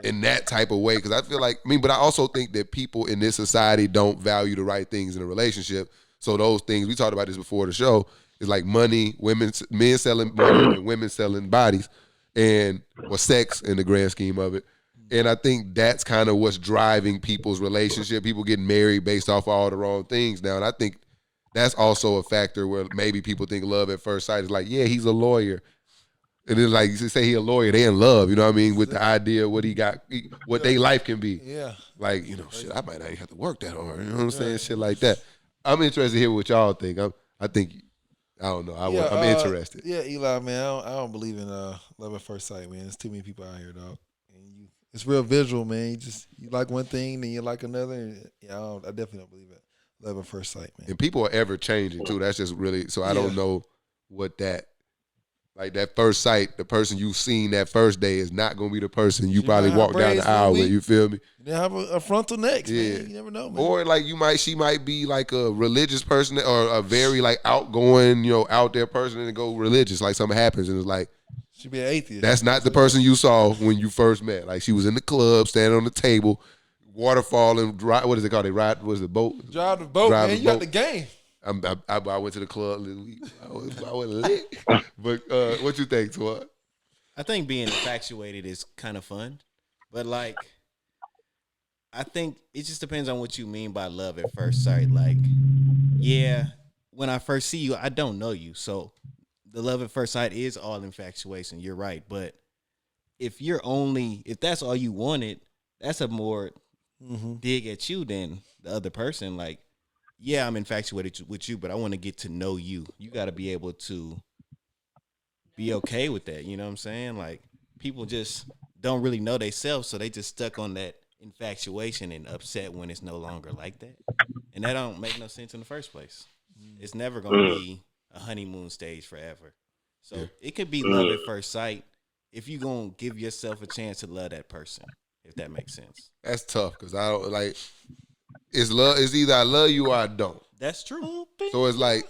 in that type of way, because I feel like, but I also think that people in this society don't value the right things in a relationship. So those things, we talked about this before the show, is like money, men selling money and women selling bodies, or sex in the grand scheme of it. And I think that's kind of what's driving people's relationship. People getting married based off all the wrong things now. And I think that's also a factor where maybe people think love at first sight is like, yeah, he's a lawyer. And then like say he a lawyer, they in love, you know what I mean, with the idea of what he got, what their life can be. Yeah. Like, shit, I might not even have to work that hard. You know what I'm saying? Shit like that. I'm interested to hear what y'all think. I think, I don't know. I'm interested. Yeah, Eli, man, I don't believe in love at first sight, man. There's too many people out here, dog. And it's real visual, man. You like one thing, then you like another. And, I definitely don't believe it. Love at first sight, man. And people are ever changing too. That's just really, so I don't know what that. Like that first sight, the person you've seen that first day is not going to be the person you probably walk down the aisle with. You feel me? They have a frontal next, man. You never know, man. Or like she might be like a religious person or a very like outgoing, out there person and go religious. Like something happens and it's like she be an atheist. That's not the person you saw when you first met. Like she was in the club, standing on the table, waterfall and drive. What is it called? They ride. What is it? Boat. Drive the boat, man. You got the game. I went to the club this week. I was lit. But what you think, Twa? I think being infatuated is kind of fun, but like, I think it just depends on what you mean by love at first sight. Like, yeah, when I first see you, I don't know you, so the love at first sight is all infatuation. You're right, but if that's all you wanted, that's a more dig at you than the other person. Like, yeah, I'm infatuated with you, but I want to get to know you. You got to be able to be okay with that. You know what I'm saying? Like, people just don't really know themselves, so they just stuck on that infatuation and upset when it's no longer like that. And that don't make no sense in the first place. It's never going to be a honeymoon stage forever. So it could be love at first sight if you're going to give yourself a chance to love that person, if that makes sense. That's tough because I don't like. It's love. It's either I love you or I don't. That's true. So it's like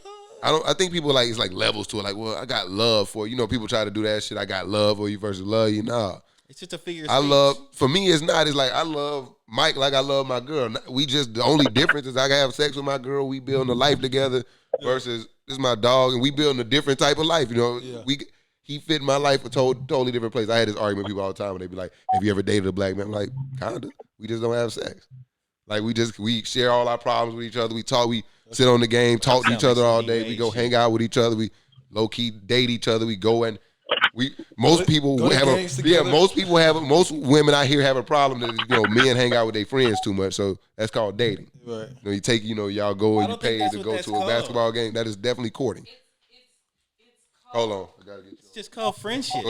I think people like it's like levels to it. Like, well, I got love for you. People try to do that shit. I got love for you versus love you. Nah, it's just a figure. For me, it's not. It's like I love Mike like I love my girl. We just the only difference is I can have sex with my girl. We building a life together versus this is my dog and we building a different type of life. He fit in my life a totally different place. I had this argument with people all the time and they be like, "Have you ever dated a black man?" I'm like, kinda. We just don't have sex. Like we share all our problems with each other. We talk. We sit on the game, talk to each other all day. We go hang out with each other. We low key date each other. We go and most women out here have a problem that men hang out with their friends too much. So that's called dating. Right. You take y'all go and you pay to go to a basketball game. That is definitely courting. Hold on, I gotta get you. It's just called friendship.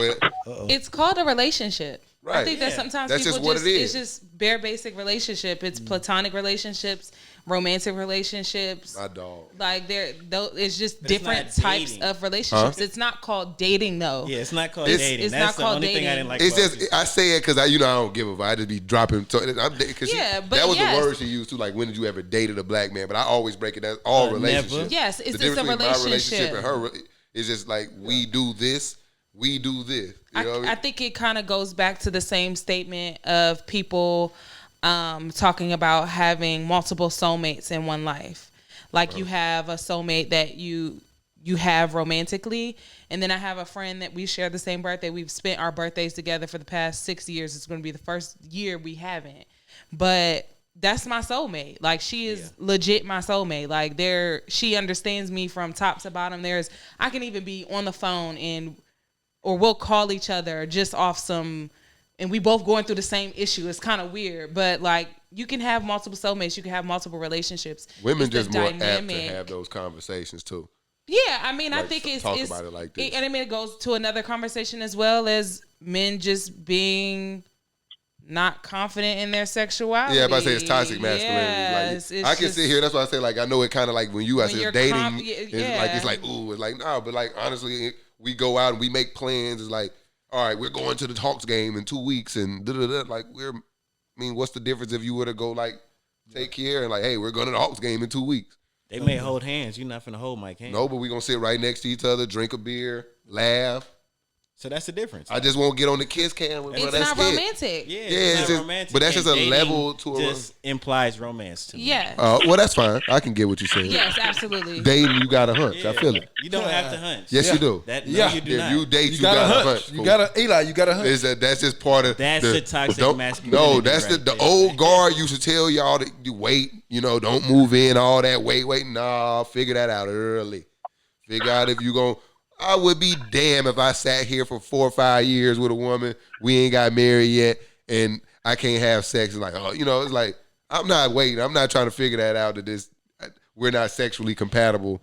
It's called a relationship. Right. I think that sometimes that's people just what it is. It's just bare basic relationship. It's platonic relationships, romantic relationships. My dog. Like it's just different types of relationships. Huh? It's not called dating though. Yeah, it's not called dating. It's that's not called only dating. thing I didn't like. It's just I say it because I don't give a fuck. I just be dropping. That was the word she used too. Like, when did you ever dated a black man? But I always break it down. All relationships. Never. Yes, it's the just a relationship. My relationship and her. It's just like we do this. We do this. I think it kind of goes back to the same statement of people talking about having multiple soulmates in one life. Like you have a soulmate that you have romantically, and then I have a friend that we share the same birthday. We've spent our birthdays together for the past 6 years. It's going to be the first year we haven't. But that's my soulmate. Like, she is legit my soulmate. Like, she understands me from top to bottom. I can even be on the phone or we'll call each other just off some, and we both going through the same issue. It's kind of weird, but like, you can have multiple soulmates. You can have multiple relationships. Women just more apt to have those conversations too. Yeah, I mean, I think talk about it like this. And I mean, it goes to another conversation as well as men just being not confident in their sexuality. Yeah, but I say it's toxic masculinity. Yeah, I can sit here. That's why I say, like, I know it kind of like when you guys is dating. It's like ooh, it's like no, but like honestly, we go out and we make plans. It's like, all right, we're going to the Hawks game in 2 weeks, and like what's the difference if you were to go like take care and like, hey, we're going to the Hawks game in 2 weeks. They may hold hands. You're not finna hold Mike hand. No, but we're gonna sit right next to each other, drink a beer, laugh. So that's the difference. I just won't get on the kiss cam. It's not romantic. Yeah, it's just romantic. But that's just a level to just implies romance to me. Yeah. Well, that's fine. I can get what you're saying. Yes, absolutely. Dating, you got to hunch. I feel it. You don't have to hunch. Yes, you do. You do not. If you date, you got to hunch. You got to, Eli, you got to hunch. That's just part of that's the toxic masculinity. No, that's the old guard used to tell y'all that you wait, don't move in, all that. Wait. Nah, figure that out early. Figure out if you going to. I would be damned if I sat here for 4 or 5 years with a woman. We ain't got married yet, and I can't have sex. It's like, oh, it's like I'm not waiting. I'm not trying to figure that out. That we're not sexually compatible.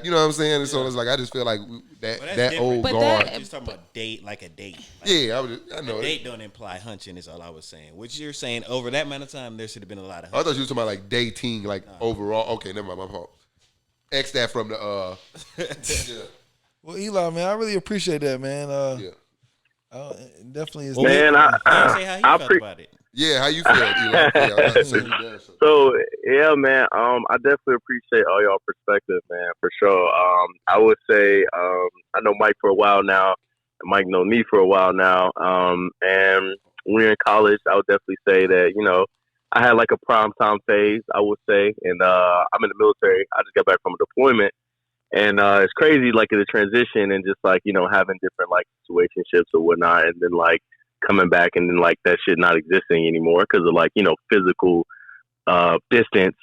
You know what I'm saying? And so it's like I just feel like that old guard. Just talking about date, like a date. Like, yeah, I know. A date don't imply hunching. Is all I was saying. Which you're saying over that amount of time, there should have been a lot of hunching. I thought you were talking about like dating, like overall. Okay, never mind, my fault. X that from the. Yeah. Well, Eli, man, I really appreciate that, man. Yeah. It definitely is. Man, I felt about it. Yeah, how you feel, Eli? Yeah, so yeah, man. I definitely appreciate all y'all perspective, man, for sure. I would say, I know Mike for a while now, and Mike know me for a while now. And when we were in college, I would definitely say that I had like a prime time phase, I would say, and I'm in the military. I just got back from a deployment, and it's crazy, like in the transition, and just like having different like situationships or whatnot, and then like coming back and then like that shit not existing anymore because of like physical distance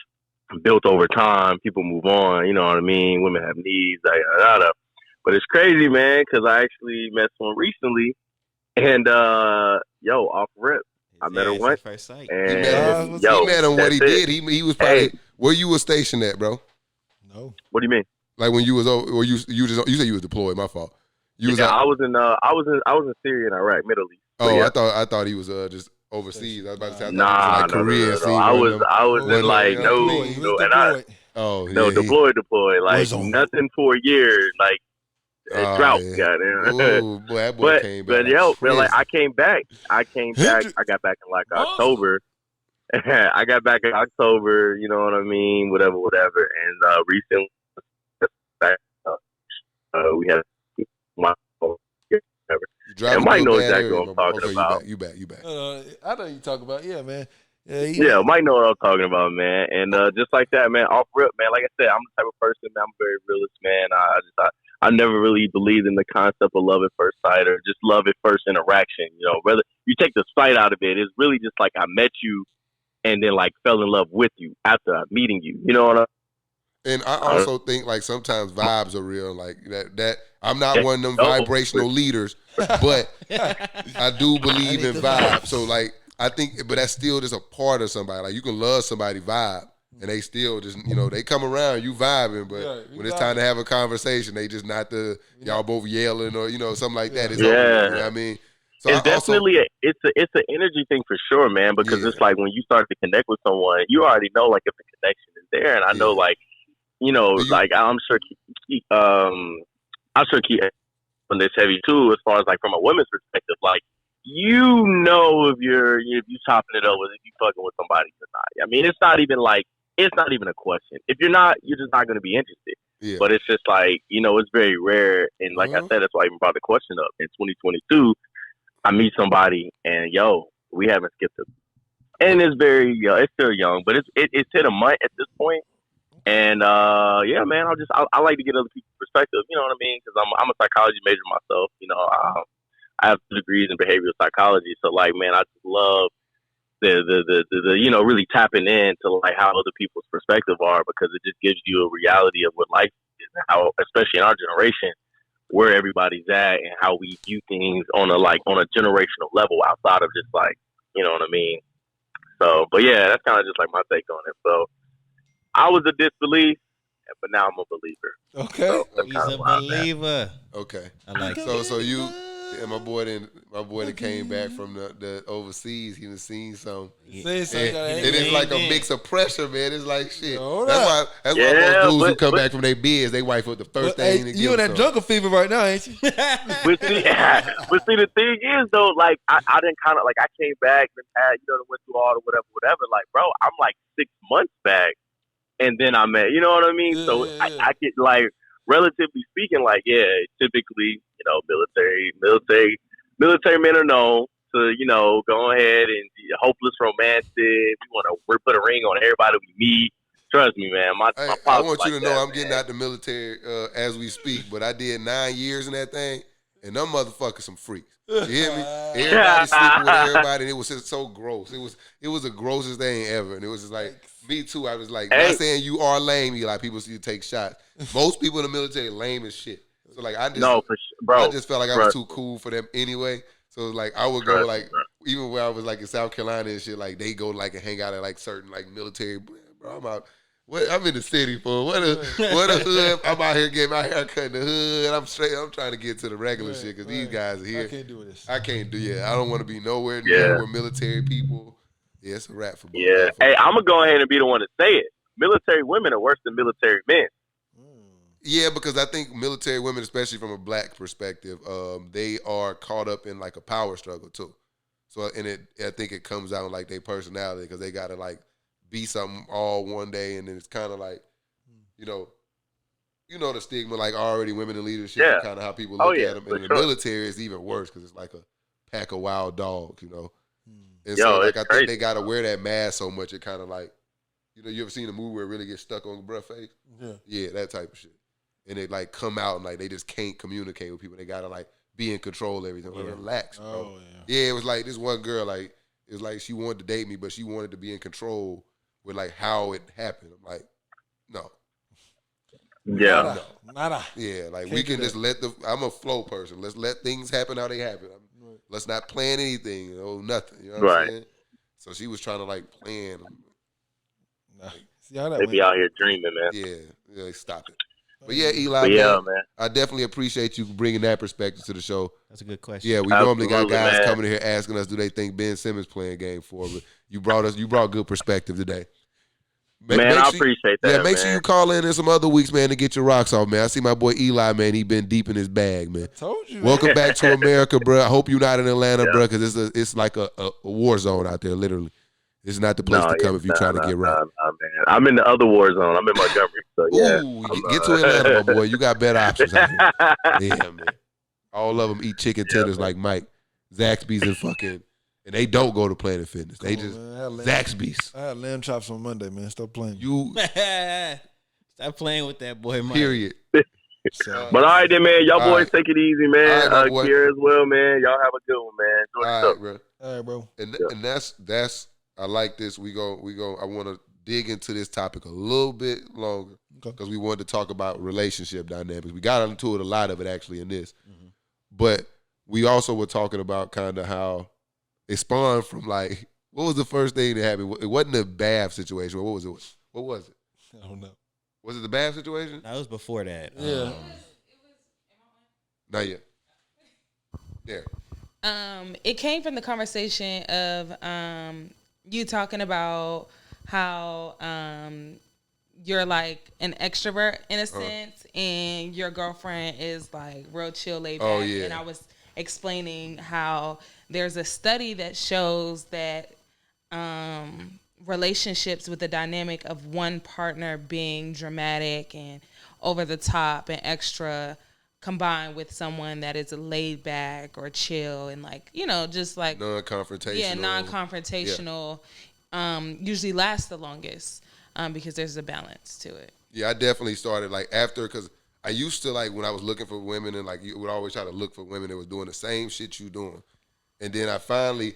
built over time. People move on, you know what I mean? Women have needs, but it's crazy, man, because I actually met someone recently, and off rip, I met her once. First sight. And he met him. What he did, he was probably where you were stationed at, bro. No. What do you mean? Like when you was over, or you said you was deployed. My fault. I was in Syria and Iraq, Middle East. Oh, yeah. I thought he was just overseas. I was about to say no. I was in like deployed, like nothing for a year, like drought. Ooh, boy, that boy came back. But like I came back. I got back in like October. I got back in October. You know what I mean? Whatever. And recently, we had my. And Mike knows exactly what I'm talking about. You back. I know you talk about, man. Mike know what I'm talking about, man. And just like that, man, off rip, man. Like I said, I'm the type of person, man, I'm a very realist, man. I never really believed in the concept of love at first sight or just love at first interaction. Whether you take the sight out of it, it's really just like I met you and then like fell in love with you after meeting you. You know what I mean? And I also think like sometimes vibes are real, like that. I'm not one of them vibrational leaders, but I do believe in vibes. So like I think, but that's still just a part of somebody. Like you can love somebody vibe, and they still just they come around, you vibing, but when it's time to have a conversation, they just not y'all both yelling or something like that. It's over, you know what I mean? So it's definitely it's an energy thing for sure, man. Because it's like when you start to connect with someone, you already know like if the connection is there, and I know like. Like I'm sure Keith on this heavy too, as far as like from a woman's perspective, like if you chopping it up with if you fucking with somebody or not. I mean, it's not even a question. If you're not, you're just not going to be interested. Yeah. But it's just like it's very rare, and like I said, that's why I even brought the question up. In 2022, I meet somebody, and we haven't skipped it, and it's very it's still young, but it's hit a month at this point. And man, I like to get other people's perspective. You know what I mean? Because I'm a psychology major myself. I have 2 degrees in behavioral psychology. So like, man, I just love the really tapping into like how other people's perspective are, because it just gives you a reality of what life is and how, especially in our generation, where everybody's at and how we view things on a generational level outside of just like, you know what I mean? So, but yeah, that's kind of just like my take on it. So. I was a disbelief, but now I'm a believer. Okay, so he's a believer. Okay, I like so you, my boy that came back from the overseas. He was seen some. It is like a mix of pressure, man. It's like shit. That's why most dudes who come back from their bids, they wife up the first thing. You in that jungle fever right now, ain't you? but see, the thing is though, like I didn't kind of like I came back and went through all the whatever. Like, bro, I'm like 6 months back. And then I met, you know what I mean? I get like, relatively speaking, like, typically, military men are known to, go ahead and be hopeless romantic. We want to put a ring on everybody we meet. Trust me, man. I want you to know I'm getting out the military as we speak, but I did 9 years in that thing, and them motherfuckers some freaks. You hear me? Everybody sleeping with everybody, and it was just so gross. It was the grossest thing ever, and it was just like, me too. I was like, not saying you are lame. You like people see you take shots. Most people in the military lame as shit. So like I just bro. I just felt like I was too cool for them anyway. So like I would go like even when I was like in South Carolina and shit, like they go like and hang out at like certain like military. Bro, I'm out. What I'm in the city for? What a hood! I'm out here getting my hair cut in the hood. I'm straight. I'm trying to get to the regular shit because these guys are here. I can't do this. I can't do I don't want to be nowhere near where military people. Yeah, it's a wrap for me. Yeah. Hey, I'm gonna go ahead and be the one to say it. Military women are worse than military men. Yeah, because I think military women, especially from a black perspective, they are caught up in like a power struggle too. So, I think it comes out in like their personality because they gotta like be something all one day, and then it's kind of like, you know the stigma, like already women in leadership, and kind of how people look at them. And in the military, it's even worse because it's like a pack of wild dogs, And so, like, I think they gotta wear that mask so much, it kind of like, you ever seen a movie where it really gets stuck on the bruh face? Yeah, that type of shit. And they like come out and like they just can't communicate with people. They gotta like be in control of everything. Like, relax, bro. Yeah, it was like this one girl, like it was like she wanted to date me, but she wanted to be in control with like how it happened. I'm like, no. Yeah. Nada. Yeah, like we can just I'm a flow person. Let's let things happen how they happen. Let's not plan anything, nothing. You know what I'm saying? So she was trying to like plan. See how that they be out here dreaming, man. Yeah, stop it. But yeah, Eli, man, I definitely appreciate you bringing that perspective to the show. That's a good question. Yeah, we normally got guys coming in here asking us, do they think Ben Simmons playing game 4? But you brought good perspective today. I appreciate that. Yeah, make sure you call in some other weeks, man, to get your rocks off, man. I see my boy Eli, man. He been deep in his bag, man. I told you. Welcome back to America, bro. I hope you're not in Atlanta, bro, because it's like a war zone out there, literally. It's not the place to come if you're trying to get rocked. Man. I'm in the other war zone. I'm in Montgomery. So get to Atlanta, my boy. You got better options out here. Yeah, man. All of them eat chicken tenders like Mike. Zaxby's and they don't go to Planet Fitness. They just Zaxby's. I had lamb chops on Monday, man. Stop playing. Stop playing with that boy, Mike. Period. But all right then, man. Y'all boys take it easy, man. Kierra as well, man. Y'all have a good one, man. Enjoy all right, bro. And that's I like this. I want to dig into this topic a little bit longer because we wanted to talk about relationship dynamics. We got into it, a lot of it actually in this. Mm-hmm. But we also were talking about kind of how it spawned from like, what was the first thing that happened? It wasn't a bath situation. What was it? What was it? I don't know. Was it the bath situation? That was before that. Yeah. Not yet. Yeah. It came from the conversation of you talking about how you're like an extrovert in a sense, and your girlfriend is like real chill, laid back. Oh, yeah. And I was explaining how there's a study that shows that relationships with the dynamic of one partner being dramatic and over the top and extra combined with someone that is laid back or chill and like, just like non-confrontational. Yeah, non-confrontational. Usually lasts the longest because there's a balance to it. Yeah, I definitely started like after, because I used to like when I was looking for women and like you would always try to look for women that was doing the same shit you doing. And then I finally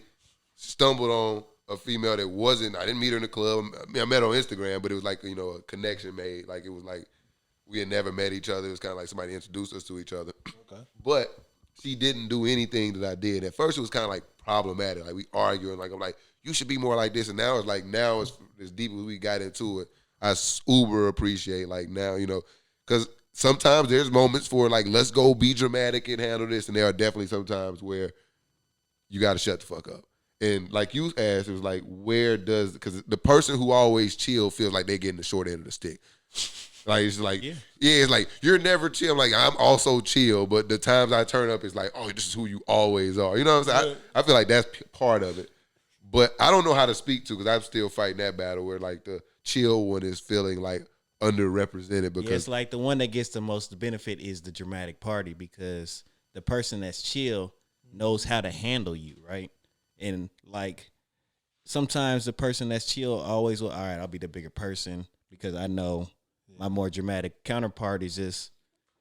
stumbled on a female that wasn't, I didn't meet her in the club. I met her on Instagram, but it was like, a connection made. Like it was like we had never met each other. It was kind of like somebody introduced us to each other. Okay. But she didn't do anything that I did. At first it was kind of like problematic. Like we arguing, like I'm like, you should be more like this. And now it's as deep as we got into it, I uber appreciate like now, because sometimes there's moments for like, let's go be dramatic and handle this. And there are definitely some times where you got to shut the fuck up. And like you asked, it was like, because the person who always chill feels like they're getting the short end of the stick. Like, it's like, it's like, you're never chill. I'm like, I'm also chill, but the times I turn up, it's like, oh, this is who you always are. You know what I'm saying? I feel like that's part of it. But I don't know how to speak to, because I'm still fighting that battle where like the chill one is feeling like underrepresented. Because it's like the one that gets the most benefit is the dramatic party, because the person that's chill knows how to handle you, right? And like sometimes the person that's chill always will, all right, I'll be the bigger person because I know my more dramatic counterpart is just,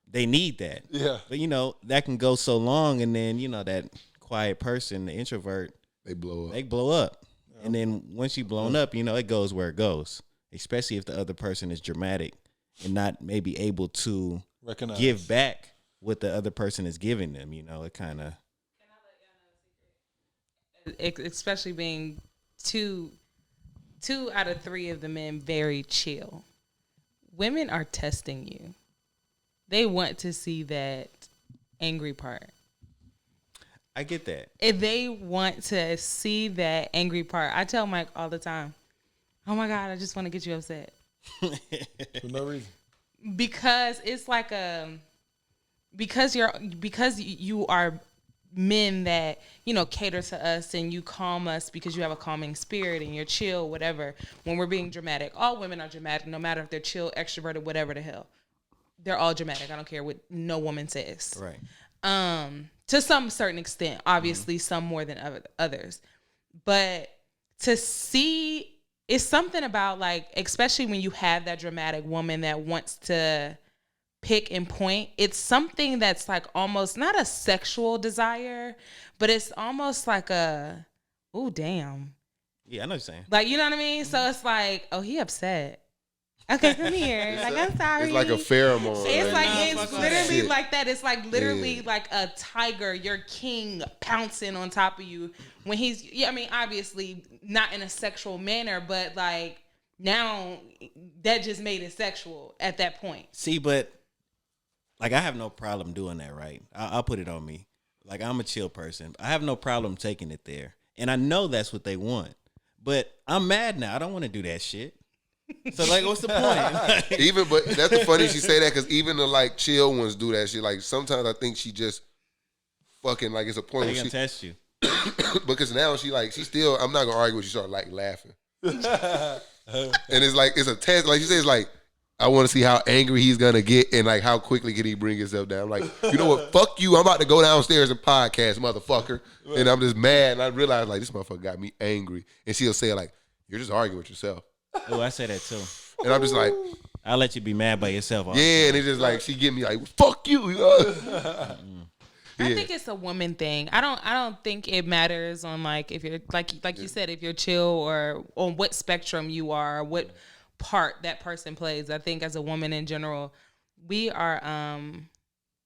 they need that. Yeah. But, that can go so long, and then, that quiet person, the introvert, they blow up. Yeah. And then once you blown up, it goes where it goes, especially if the other person is dramatic and not maybe able to give back what the other person is giving them. It kind of. Especially being two out of 3 of the men very chill. Women are testing you. They want to see that angry part. I get that. If they want to see that angry part, I tell Mike all the time, "Oh my God, I just want to get you upset." For no reason. Because it's like because you are men that cater to us and you calm us because you have a calming spirit and you're chill, whatever. When we're being dramatic, all women are dramatic, no matter if they're chill, extroverted, whatever the hell. They're all dramatic. I don't care what no woman says. Right. To some certain extent, obviously some more than others, but to see, it's something about, like, especially when you have that dramatic woman that wants to pick and point, it's something that's like almost not a sexual desire, but it's almost like a, oh damn. Yeah, I know what you're saying. Like, you know what I mean? So it's like, oh, he upset. Okay, come here. Like, I'm sorry. It's like a pheromone. It's like, it's fuck literally that. like that. It's like literally like a tiger, your king pouncing on top of you when he's, obviously not in a sexual manner, but like now that just made it sexual at that point. See, but like I have no problem doing that, right? I'll put it on me. Like, I'm a chill person. I have no problem taking it there. And I know that's what they want. But I'm mad now. I don't want to do that shit. So, like, what's the point? But that's the funny she say that, because even the, like, chill ones do that shit. Like, sometimes I think she just fucking, like, it's a point They where gonna test you. because now she still, I'm not going to argue with you, start, like, laughing. And it's like, it's a test. Like, she says, like, I want to see how angry he's going to get and, like, how quickly can he bring himself down. I'm like, you know what? Fuck you. I'm about to go downstairs and podcast, motherfucker. And I'm just mad. And I realize, like, this motherfucker got me angry. And she'll say, like, you're just arguing with yourself. Oh, I say that too. And I'm just like, I'll let you be mad by yourself. yeah. And it's just like, she get me like, fuck you. I think it's a woman thing. I don't think it matters on, like, if you're like you said, if you're chill or on what spectrum you are, what part that person plays. I think as a woman in general, we are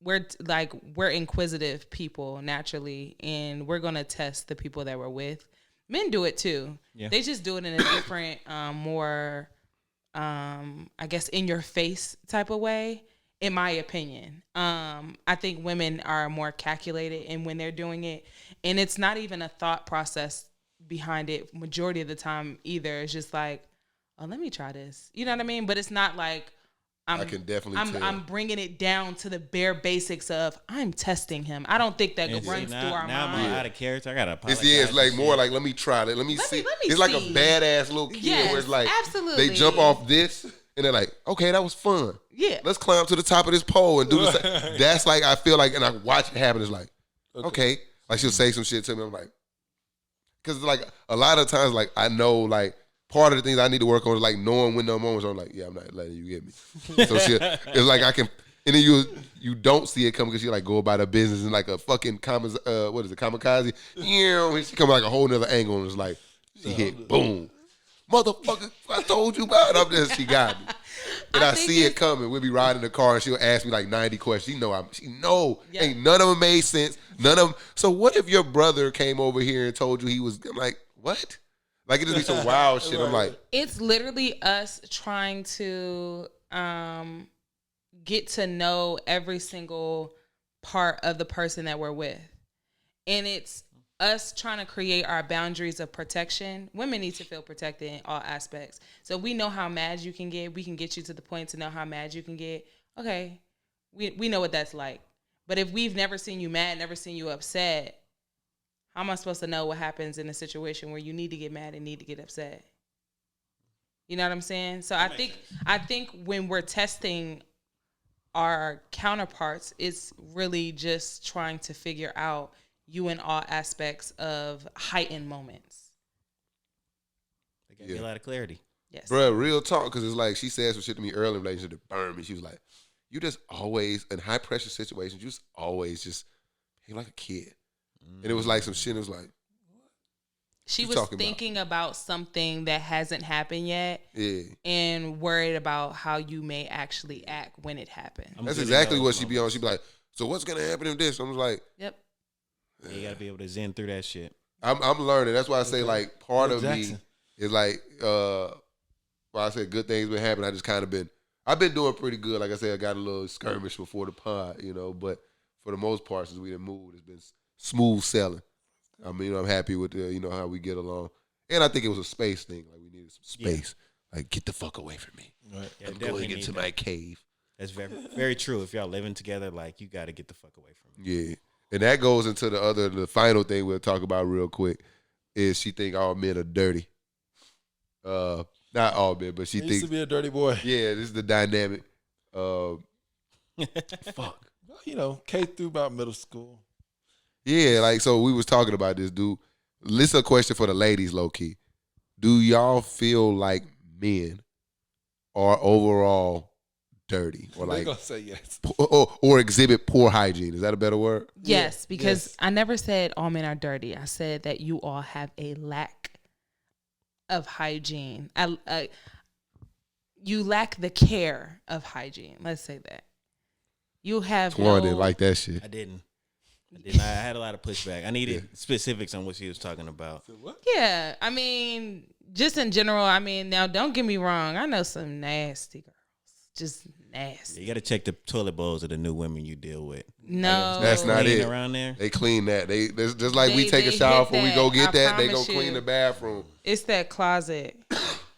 we're inquisitive people naturally, and we're gonna test the people that we're with. Men do it too. Yeah. They just do it in a different, more, I guess, in your face type of way, in my opinion. I think women are more calculated in when they're doing it. And it's not even a thought process behind it majority of the time either. It's just like, oh, let me try this. You know what I mean? But it's not like, I can definitely tell. I'm bringing it down to the bare basics of I'm testing him. I don't think that runs through our mind. Now I'm out of character. I gotta apologize. It's like more like, let me try it. Let me see. It's like a badass little kid where it's like, absolutely. They jump off this and they're like, okay, that was fun. Yeah. Let's climb to the top of this pole and do this. That's like, I feel like, and I watch it happen. It's like, okay. Like, she'll say some shit to me. I'm like, because like a lot of times, like, I know, like, part of the things I need to work on is like knowing when those moments are like, yeah, I'm not letting you get me. So it's like I can, and then you don't see it coming because you like go about her business and like a fucking kamikaze. Yeah, she come like a whole nother angle and it's like she hit boom, motherfucker. I told you about it. She got me, and I see it coming. We'll be riding in the car and she'll ask me like 90 questions. She know ain't none of them made sense. None of them. So what if your brother came over here and told you he was? I'm like, what? Like, it just be some wild shit. I'm like, it's literally us trying to get to know every single part of the person that we're with. And it's us trying to create our boundaries of protection. Women need to feel protected in all aspects. So we know how mad you can get. We can get you to the point to know how mad you can get. Okay, we know what that's like. But if we've never seen you mad, never seen you upset, how am I supposed to know what happens in a situation where you need to get mad and need to get upset? You know what I'm saying? So I think when we're testing our counterparts, it's really just trying to figure out you in all aspects of heightened moments. They got a lot of clarity. Yes. Bro, real talk, because it's like she said some shit to me earlier in the relationship that burned me. She was like, you just always, in high pressure situations, you just always just behave like a kid. And it was like some shit. It was like, she was thinking about something that hasn't happened yet, and worried about how you may actually act when it happens. That's exactly what she be on. She be like, So what's gonna happen if this? I'm like, Yep. Yeah, you gotta be able to zen through that shit. I'm learning. That's why I say like part of Jackson. me is like why I said good things been happening. I just kind of I've been doing pretty good. Like I said, I got a little skirmish before the pod, but for the most part, since we done moved, it's been smooth sailing. I mean, I'm happy with how we get along. And I think it was a space thing. Like we needed some space. Like get the fuck away from me. Right. Yeah, I'm definitely going into need my that. cave. That's very, very true. If y'all living together, like you got to get the fuck away from me. Yeah. And that goes into the final thing we'll talk about real quick is she think all men are dirty. Not all men, but she He used thinks, to be a dirty boy. yeah, this is the dynamic. Fuck. K through about middle school. Yeah, like, so we was talking about this, dude. This is a question for the ladies, low-key. Do y'all feel like men are overall dirty or They're like gonna say yes. or exhibit poor hygiene? Is that a better word? Yes, because yes. I never said all men are dirty. I said that you all have a lack of hygiene. You lack the care of hygiene. Let's say that. You have Twan didn't like that shit. I didn't. I had a lot of pushback. I needed specifics on what she was talking about. Yeah, I mean, just in general, now don't get me wrong. I know some nasty girls. Just nasty. You got to check the toilet bowls of the new women you deal with. No. That's not Clean it. around there. They clean that. There's just like we They- take a they shower hit before we go that. get I that, they gonna promise clean you. the bathroom. It's that closet.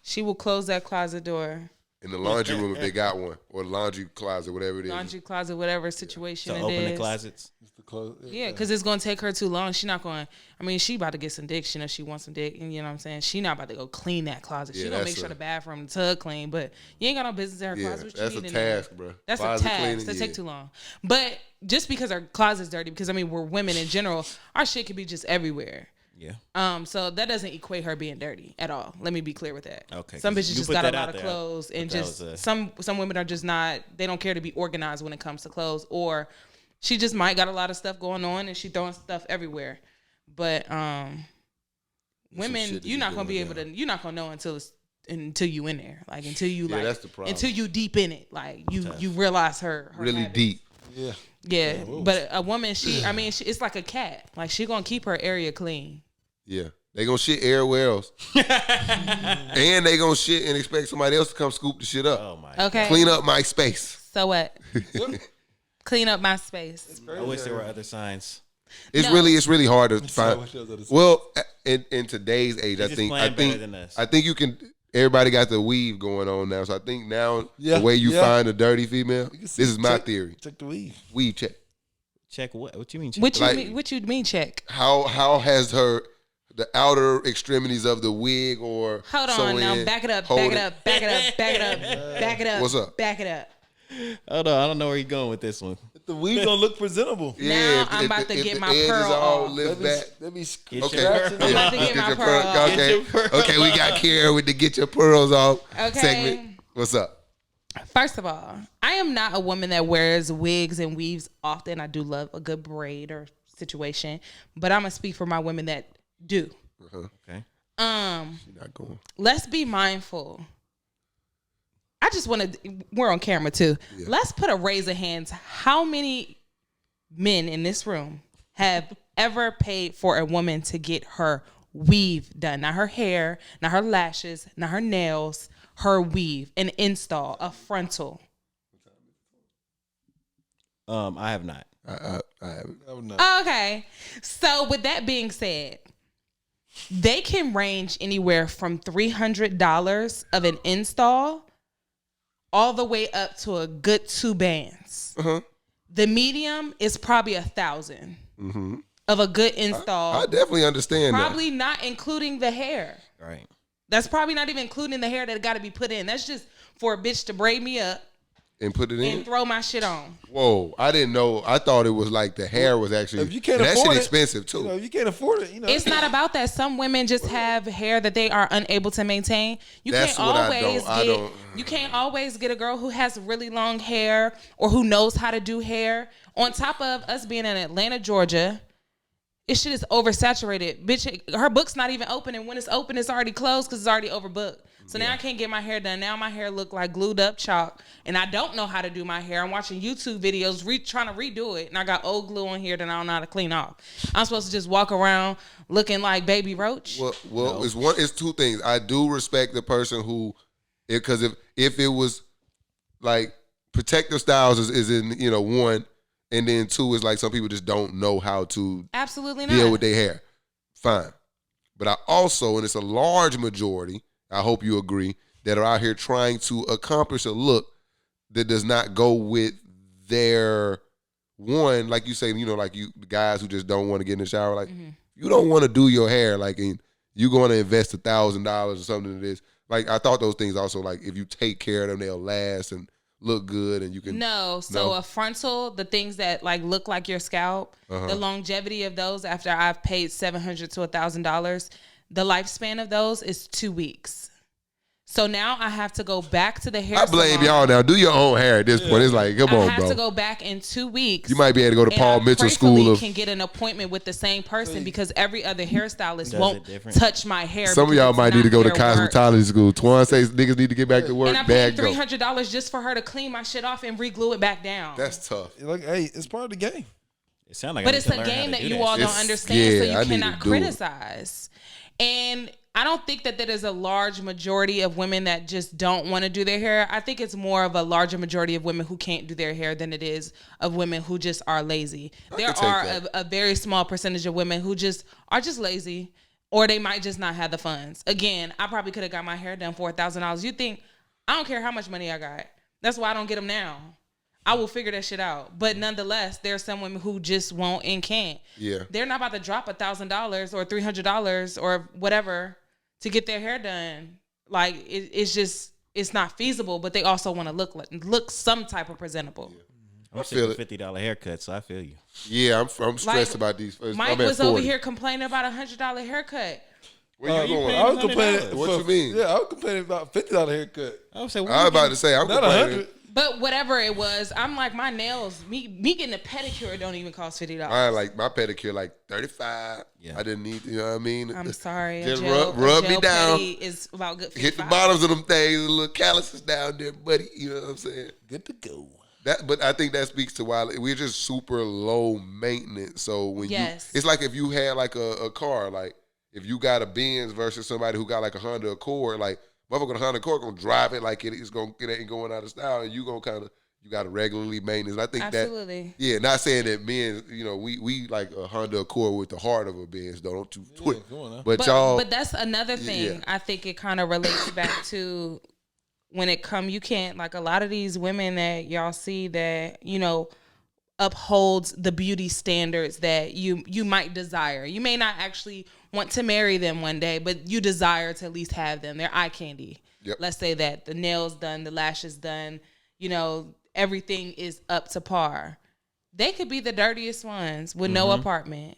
She will close that closet door. In the laundry room if they got one. Or the laundry closet, whatever it is. Laundry closet, whatever situation So it open is. the closets. Just to close. Yeah, because it's going to take her too long. She not going, she about to get some dick. She knows she wants some dick. And you know what I'm saying? She not about to go clean that closet. She Yeah, going to that's make sure a- the bathroom, the tub clean. But you ain't got no business in her Yeah, closet. What that's you a need in there? task, bro. That's Closet a task. cleaning, That yeah. take too long. But just because our closet's dirty, because we're women in general, our shit could be just everywhere. Yeah. So that doesn't equate her being dirty at all. Let me be clear with that. Okay, Some 'cause bitches you just put got a that lot out of there. clothes, and But that just was a- some women are just not. They don't care to be organized when it comes to clothes, or she just might got a lot of stuff going on and she throwing stuff everywhere. But women, shit that you're be not gonna be going able to. You're not gonna know until you in there, like until you Yeah, like that's the problem. until you deep in it, like you realize her Really habits. deep. Yeah. Yeah, but a woman, it's like a cat. Like she gonna keep her area clean. Yeah. They gonna shit everywhere else. And they gonna shit and expect somebody else to come scoop the shit up. Oh my. Okay. Clean up my space. So what? Clean up my space. I wish there were other signs. It's No. really hard to So find. much other stuff. Well, in today's age, They're I just think playing better than us. I think you can. Everybody got the weave going on now, so I think now Yeah, the way you yeah. find a dirty female, You can this see- is my check- theory. Check the weave. Weave check. Check what? What you mean? Check? What you mean check? How has the outer extremities of the wig or Hold on sew now. in, Back it up. hold Back it up. Back it up. Back it up. Back it up. What's up? Back it up. Hold on, I don't know where you're going with this one. The weave don't look presentable. Yeah, Now if- I'm if about the- to if get the my edges pearl all off. lift back. Let me Get your Okay. pearl. I'm about to get my pearl off. Get Okay. your pearl Okay, we got Kierra with the get your pearls off Okay. segment. What's up? First of all, I am not a woman that wears wigs and weaves often. I do love a good braid or situation, but I'm gonna speak for my women that do. Okay. You're not going. Let's be mindful. I just want to. We're on camera too. Yeah. Let's put a raise of hands. How many men in this room have ever paid for a woman to get her weave done? Not her hair, not her lashes, not her nails. Her weave, an install, a frontal. I have not. I haven't. I would not. Okay. So with that being said, they can range anywhere from $300 of an install all the way up to a good 2 bands. The medium is probably $1,000 of a good install. I definitely understand Probably not including the hair. Right. That's probably not even including the hair that got to be put in. That's just for a bitch to braid me up that. And put it in. and throw my shit on. Whoa, I didn't know. I thought it was like the hair was actually. If you can't and that afford shit it, expensive too. If you can't afford it, It's not about that. Some women just have hair that they are unable to maintain. You That's can't what I always don't- I get. don't- You can't always get a girl who has really long hair or who knows how to do hair. On top of us being in Atlanta, Georgia, this shit is oversaturated. Bitch, her book's not even open, and when it's open, it's already closed because it's already overbooked. So now I can't get my hair done. Now my hair look like glued up chalk, and I don't know how to do my hair. I'm watching YouTube videos, trying to redo it, and I got old glue on here that I don't know how to clean off. I'm supposed to just walk around looking like Baby Roach? Well, no. It's two things. I do respect the person who, because if it was like protective styles is in, you know, one, and then two is like some people just don't know how to absolutely deal with their hair. Fine. But I also, and it's a large majority, I hope you agree, that are out here trying to accomplish a look that does not go with their one, like you say, you know, like you guys who just don't want to get in the shower, like you don't want to do your hair, like, and you going to invest $1,000 or something in this. Like, I thought those things also, like, if you take care of them, they'll last and look good, and you can. So a frontal, the things that like look like your scalp, the longevity of those after I've paid $700 to $1,000, the lifespan of those is 2 weeks. So now I have to go back to the hair salon. I blame y'all now. Do your own hair at this point. It's like, come on, bro. I have to go back in 2 weeks. You might be able to go to Paul Mitchell School. Can get an appointment with the same person because every other hairstylist won't touch my hair. Some of y'all might need to go to cosmetology school. Twan says niggas need to get back to work. And I paid $300 just for her to clean my shit off and re-glue it back down. That's tough. Like, hey, it's part of the game. It sounds like, but it's a game that you all don't understand, so you cannot criticize. And I don't think that is a large majority of women that just don't want to do their hair. I think it's more of a larger majority of women who can't do their hair than it is of women who just are lazy. There are a very small percentage of women who just are just lazy, or they might just not have the funds. Again, I probably could have got my hair done for $1,000. You think, I don't care how much money I got. That's why I don't get them now. I will figure that shit out. But nonetheless, there are some women who just won't and can't. Yeah. They're not about to drop $1,000 or $300 or whatever to get their hair done. Like, it's not feasible, but they also want to look some type of presentable. Yeah. I'm sick of $50 haircut, so I feel you. Yeah, I'm stressed about these. Mike was over here complaining about $100 haircut. Where you going? I was complaining. What you mean? Yeah, I was complaining about $50 haircut. I was about to say I'm complaining. But whatever it was, I'm like, my nails, me getting a pedicure don't even cost $50. I like my pedicure like $35. Yeah. I didn't need, you know what I mean? I'm sorry. Just rub me down. Is about good $55. Hit the bottoms of them things, the little calluses down there, buddy. You know what I'm saying? Good to go. But I think that speaks to why we're just super low maintenance. So when it's like if you had like a car, like if you got a Benz versus somebody who got like a Honda Accord, like motherfucker Honda Accord gonna drive it like it ain't going out of style, and you gotta regularly maintenance. And I think absolutely. Not saying that men, you know, we like a Honda Accord with the heart of a Benz, don't you? But y'all. But that's another thing. Yeah. I think it kind of relates back to when it you can't, like, a lot of these women that y'all see that, you know, upholds the beauty standards that you might desire. You may not actually want to marry them one day, but you desire to at least have them. They're eye candy. Yep. Let's say that the nails done, the lashes done, you know, everything is up to par. They could be the dirtiest ones with no apartment.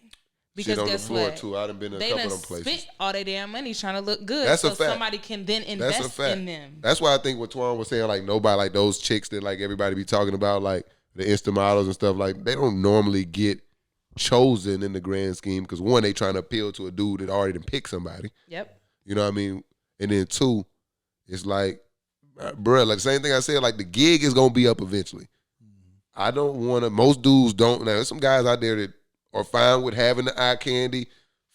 Because shit on guess the floor what? Too. I done been in a couple of them places. They spent all their damn money trying to look good. That's so a fact. Somebody can then invest in them. That's why I think what Twan was saying, like nobody, like those chicks that like everybody be talking about, like the Insta models and stuff, like they don't normally get chosen in the grand scheme because one, they trying to appeal to a dude that already done picked somebody. Yep. You know what I mean? And then two, it's like, bruh, like the same thing I said, like the gig is gonna be up eventually. I don't want to. Most dudes don't. Now there's some guys out there that are fine with having the eye candy,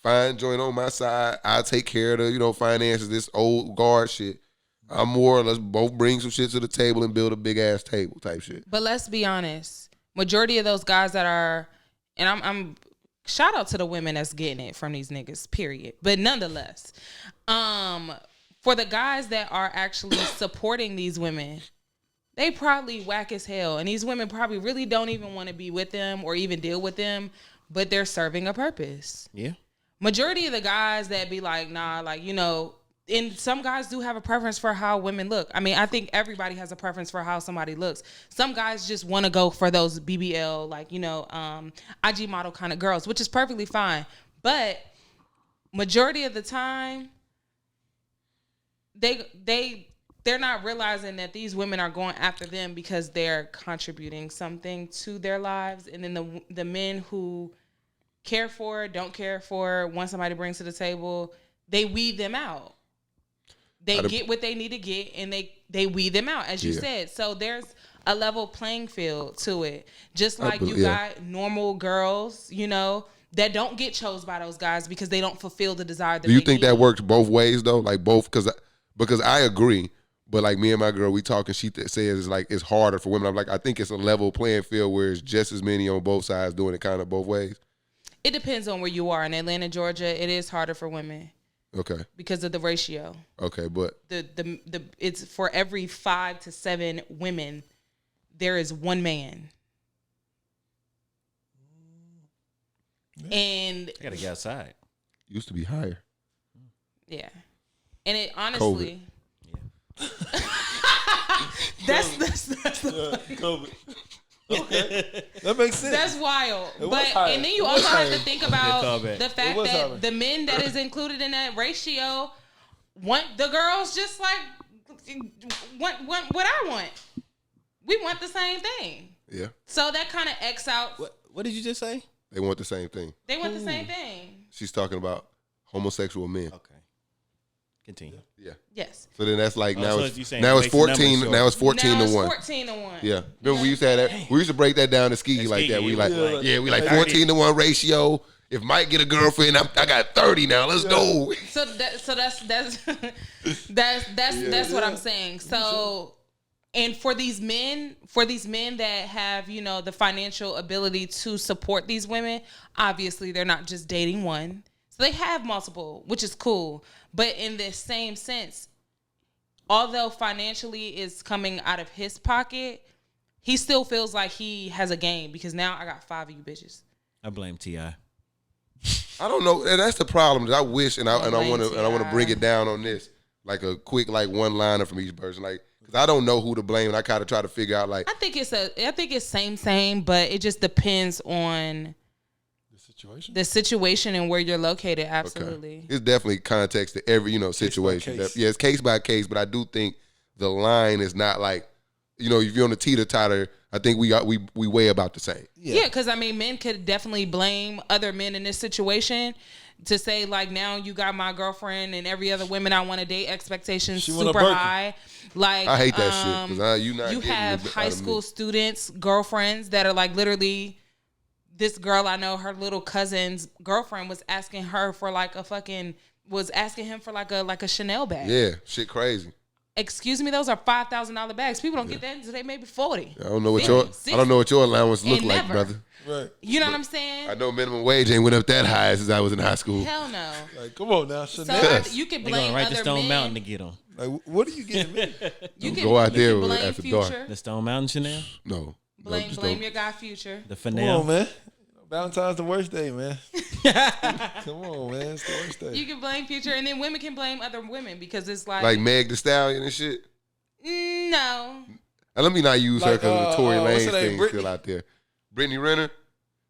fine joint on my side. I take care of the, finances, this old guard shit. I'm more, let's both bring some shit to the table and build a big ass table type shit. But let's be honest, majority of those guys that are, and I'm shout out to the women that's getting it from these niggas, period. But nonetheless, for the guys that are actually supporting these women, they probably whack as hell. And these women probably really don't even want to be with them or even deal with them, but they're serving a purpose. Yeah. Majority of the guys that be like, nah, like, and some guys do have a preference for how women look. I mean, I think everybody has a preference for how somebody looks. Some guys just want to go for those BBL, like, IG model kind of girls, which is perfectly fine. But majority of the time, they're not realizing that these women are going after them because they're contributing something to their lives. And then the men who care for, don't care for, want somebody to bring to the table, they weed them out. They get what they need to get, and they weed them out, as you said. So there's a level playing field to it. Just like you got normal girls, you know, that don't get chose by those guys because they don't fulfill the desire. Do you think that works both ways though? Like both, because I agree, but like me and my girl, we talking. She says like it's harder for women. I'm like, I think it's a level playing field where it's just as many on both sides doing it kind of both ways. It depends on where you are. In Atlanta, Georgia, it is harder for women. Okay. Because of the ratio. Okay, but the it's for every 5 to 7 women, there is one man. And I gotta get outside. Used to be higher. Yeah. And it honestly that's COVID. Okay. That makes sense. That's wild. And then you also have to think about the fact that the men that is included in that ratio want the girls just like want what I want. We want the same thing. Yeah. So that kind of X out. What did you just say? They want the same thing. They want the same thing. She's talking about homosexual men. Okay. Continue. Yeah. Yes. So then that's like now it's 14. Now Now it's 14 to 1. 14 to 1. Yeah. Remember we used to have that. We used to break that down to ski like that. We like 14 to 1 ratio. If Mike get a girlfriend, I got 30 now. Let's go. So that's what I'm saying. So, and for these men that have, you know, the financial ability to support these women, obviously they're not just dating one. So they have multiple, which is cool. But in this same sense, although financially is coming out of his pocket, he still feels like he has a game because now I got 5 of you bitches. I blame T.I. I don't know, and that's the problem. That I wish, and I want to bring it down on this, like a quick one-liner from each person, like because I don't know who to blame, and I kind of try to figure out like. I think it's same, but it just depends on the situation and where you're located. Absolutely, okay. It's definitely context to every situation. It's case by case, but I do think the line is not like, if you're on the teeter-totter, I think we weigh about the same. Yeah, because I mean, men could definitely blame other men in this situation to say like, now you got my girlfriend and every other women I want to date expectations super high. Like I hate that shit because you have high school students girlfriends that are like literally. This girl I know, her little cousin's girlfriend was asking her for like asking him for like a Chanel bag. Yeah, shit crazy. Excuse me, those are $5,000 bags. People don't get that until they maybe 40. I don't know what your allowance look like, brother. Right. You know what I'm saying? I know minimum wage ain't went up that high since I was in high school. Hell no. Like, come on now, Chanel. So you can blame right other the Stone men. Mountain to get them. Like, what are you getting me? You can go out there blame after Future. dark. The Stone Mountain Chanel? No. Blame your guy Future. The Come Finale? on, man. Valentine's the worst day, man. Come on, man. It's the worst day. You can blame Future, and then women can blame other women because it's like Meg Thee Stallion and shit. No. And let me not use her because the Tory Lanez thing still out there. Brittany Renner.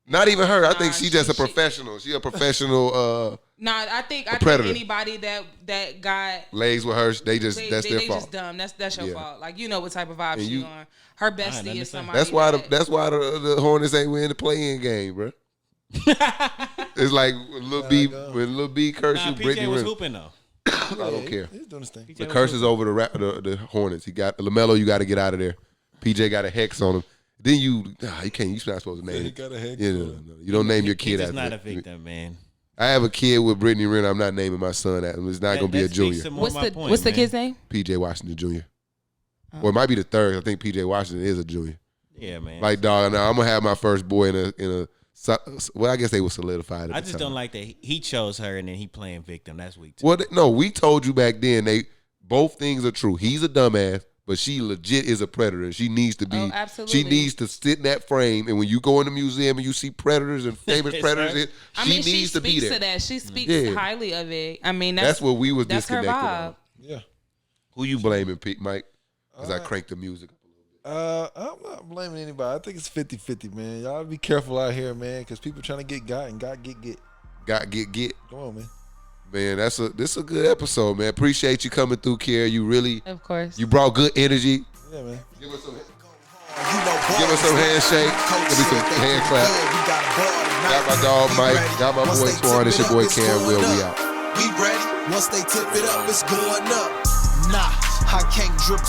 Not even her. I think she's just a professional. She a professional. I think anybody that got legs with her, that's their fault. They just dumb. That's your fault. Like what type of vibe she on. Her bestie is somebody. That's why the Hornets ain't win the play-in game, bro. It's like Lil B curse you, Brittany PJ was Renner. hooping though. I don't care. He's doing his thing. The curse is over the Hornets. He got LaMelo. You got to get out of there. PJ got a hex on him. Then you can't. You're not supposed to name he it. got a hex. No. You don't name your kid He's after not that. a victim, man. I have a kid with Brittany Renner. I'm not naming my son that. It's not going to be a junior. What's the kid's name? PJ Washington Jr. Or it might be the third. I think PJ Washington is a junior. Yeah, man. Like, dog, now I'm going to have my first boy in a well, I guess they were solidified. I just don't like that he chose her and then he playing victim. That's weak too. Well, no, we told you back then. Both things are true. He's a dumbass, but she legit is a predator. She needs to be. Oh, absolutely. She needs to sit in that frame. And when you go in the museum and you see predators and famous predators, she needs to be there. She speaks to that. She speaks highly of it. I mean, that's what we was that's her disconnected vibe. on. Yeah. Who you blaming, Mike? As I crank the music. I'm not blaming anybody. I think it's 50-50, man. Y'all be careful out here, man, because people trying to get got and got get. Get. Come on, man. Man, this is a good episode, man. Appreciate you coming through, Kierra. You really, of course, you brought good energy. Yeah, man. Give us some handshake. Give me some hand clap. Got my dog Mike. Got my boy Twan. It's your boy Cam Will. We out. We ready. Once they tip it up, it's going up. Nah, I can't drip too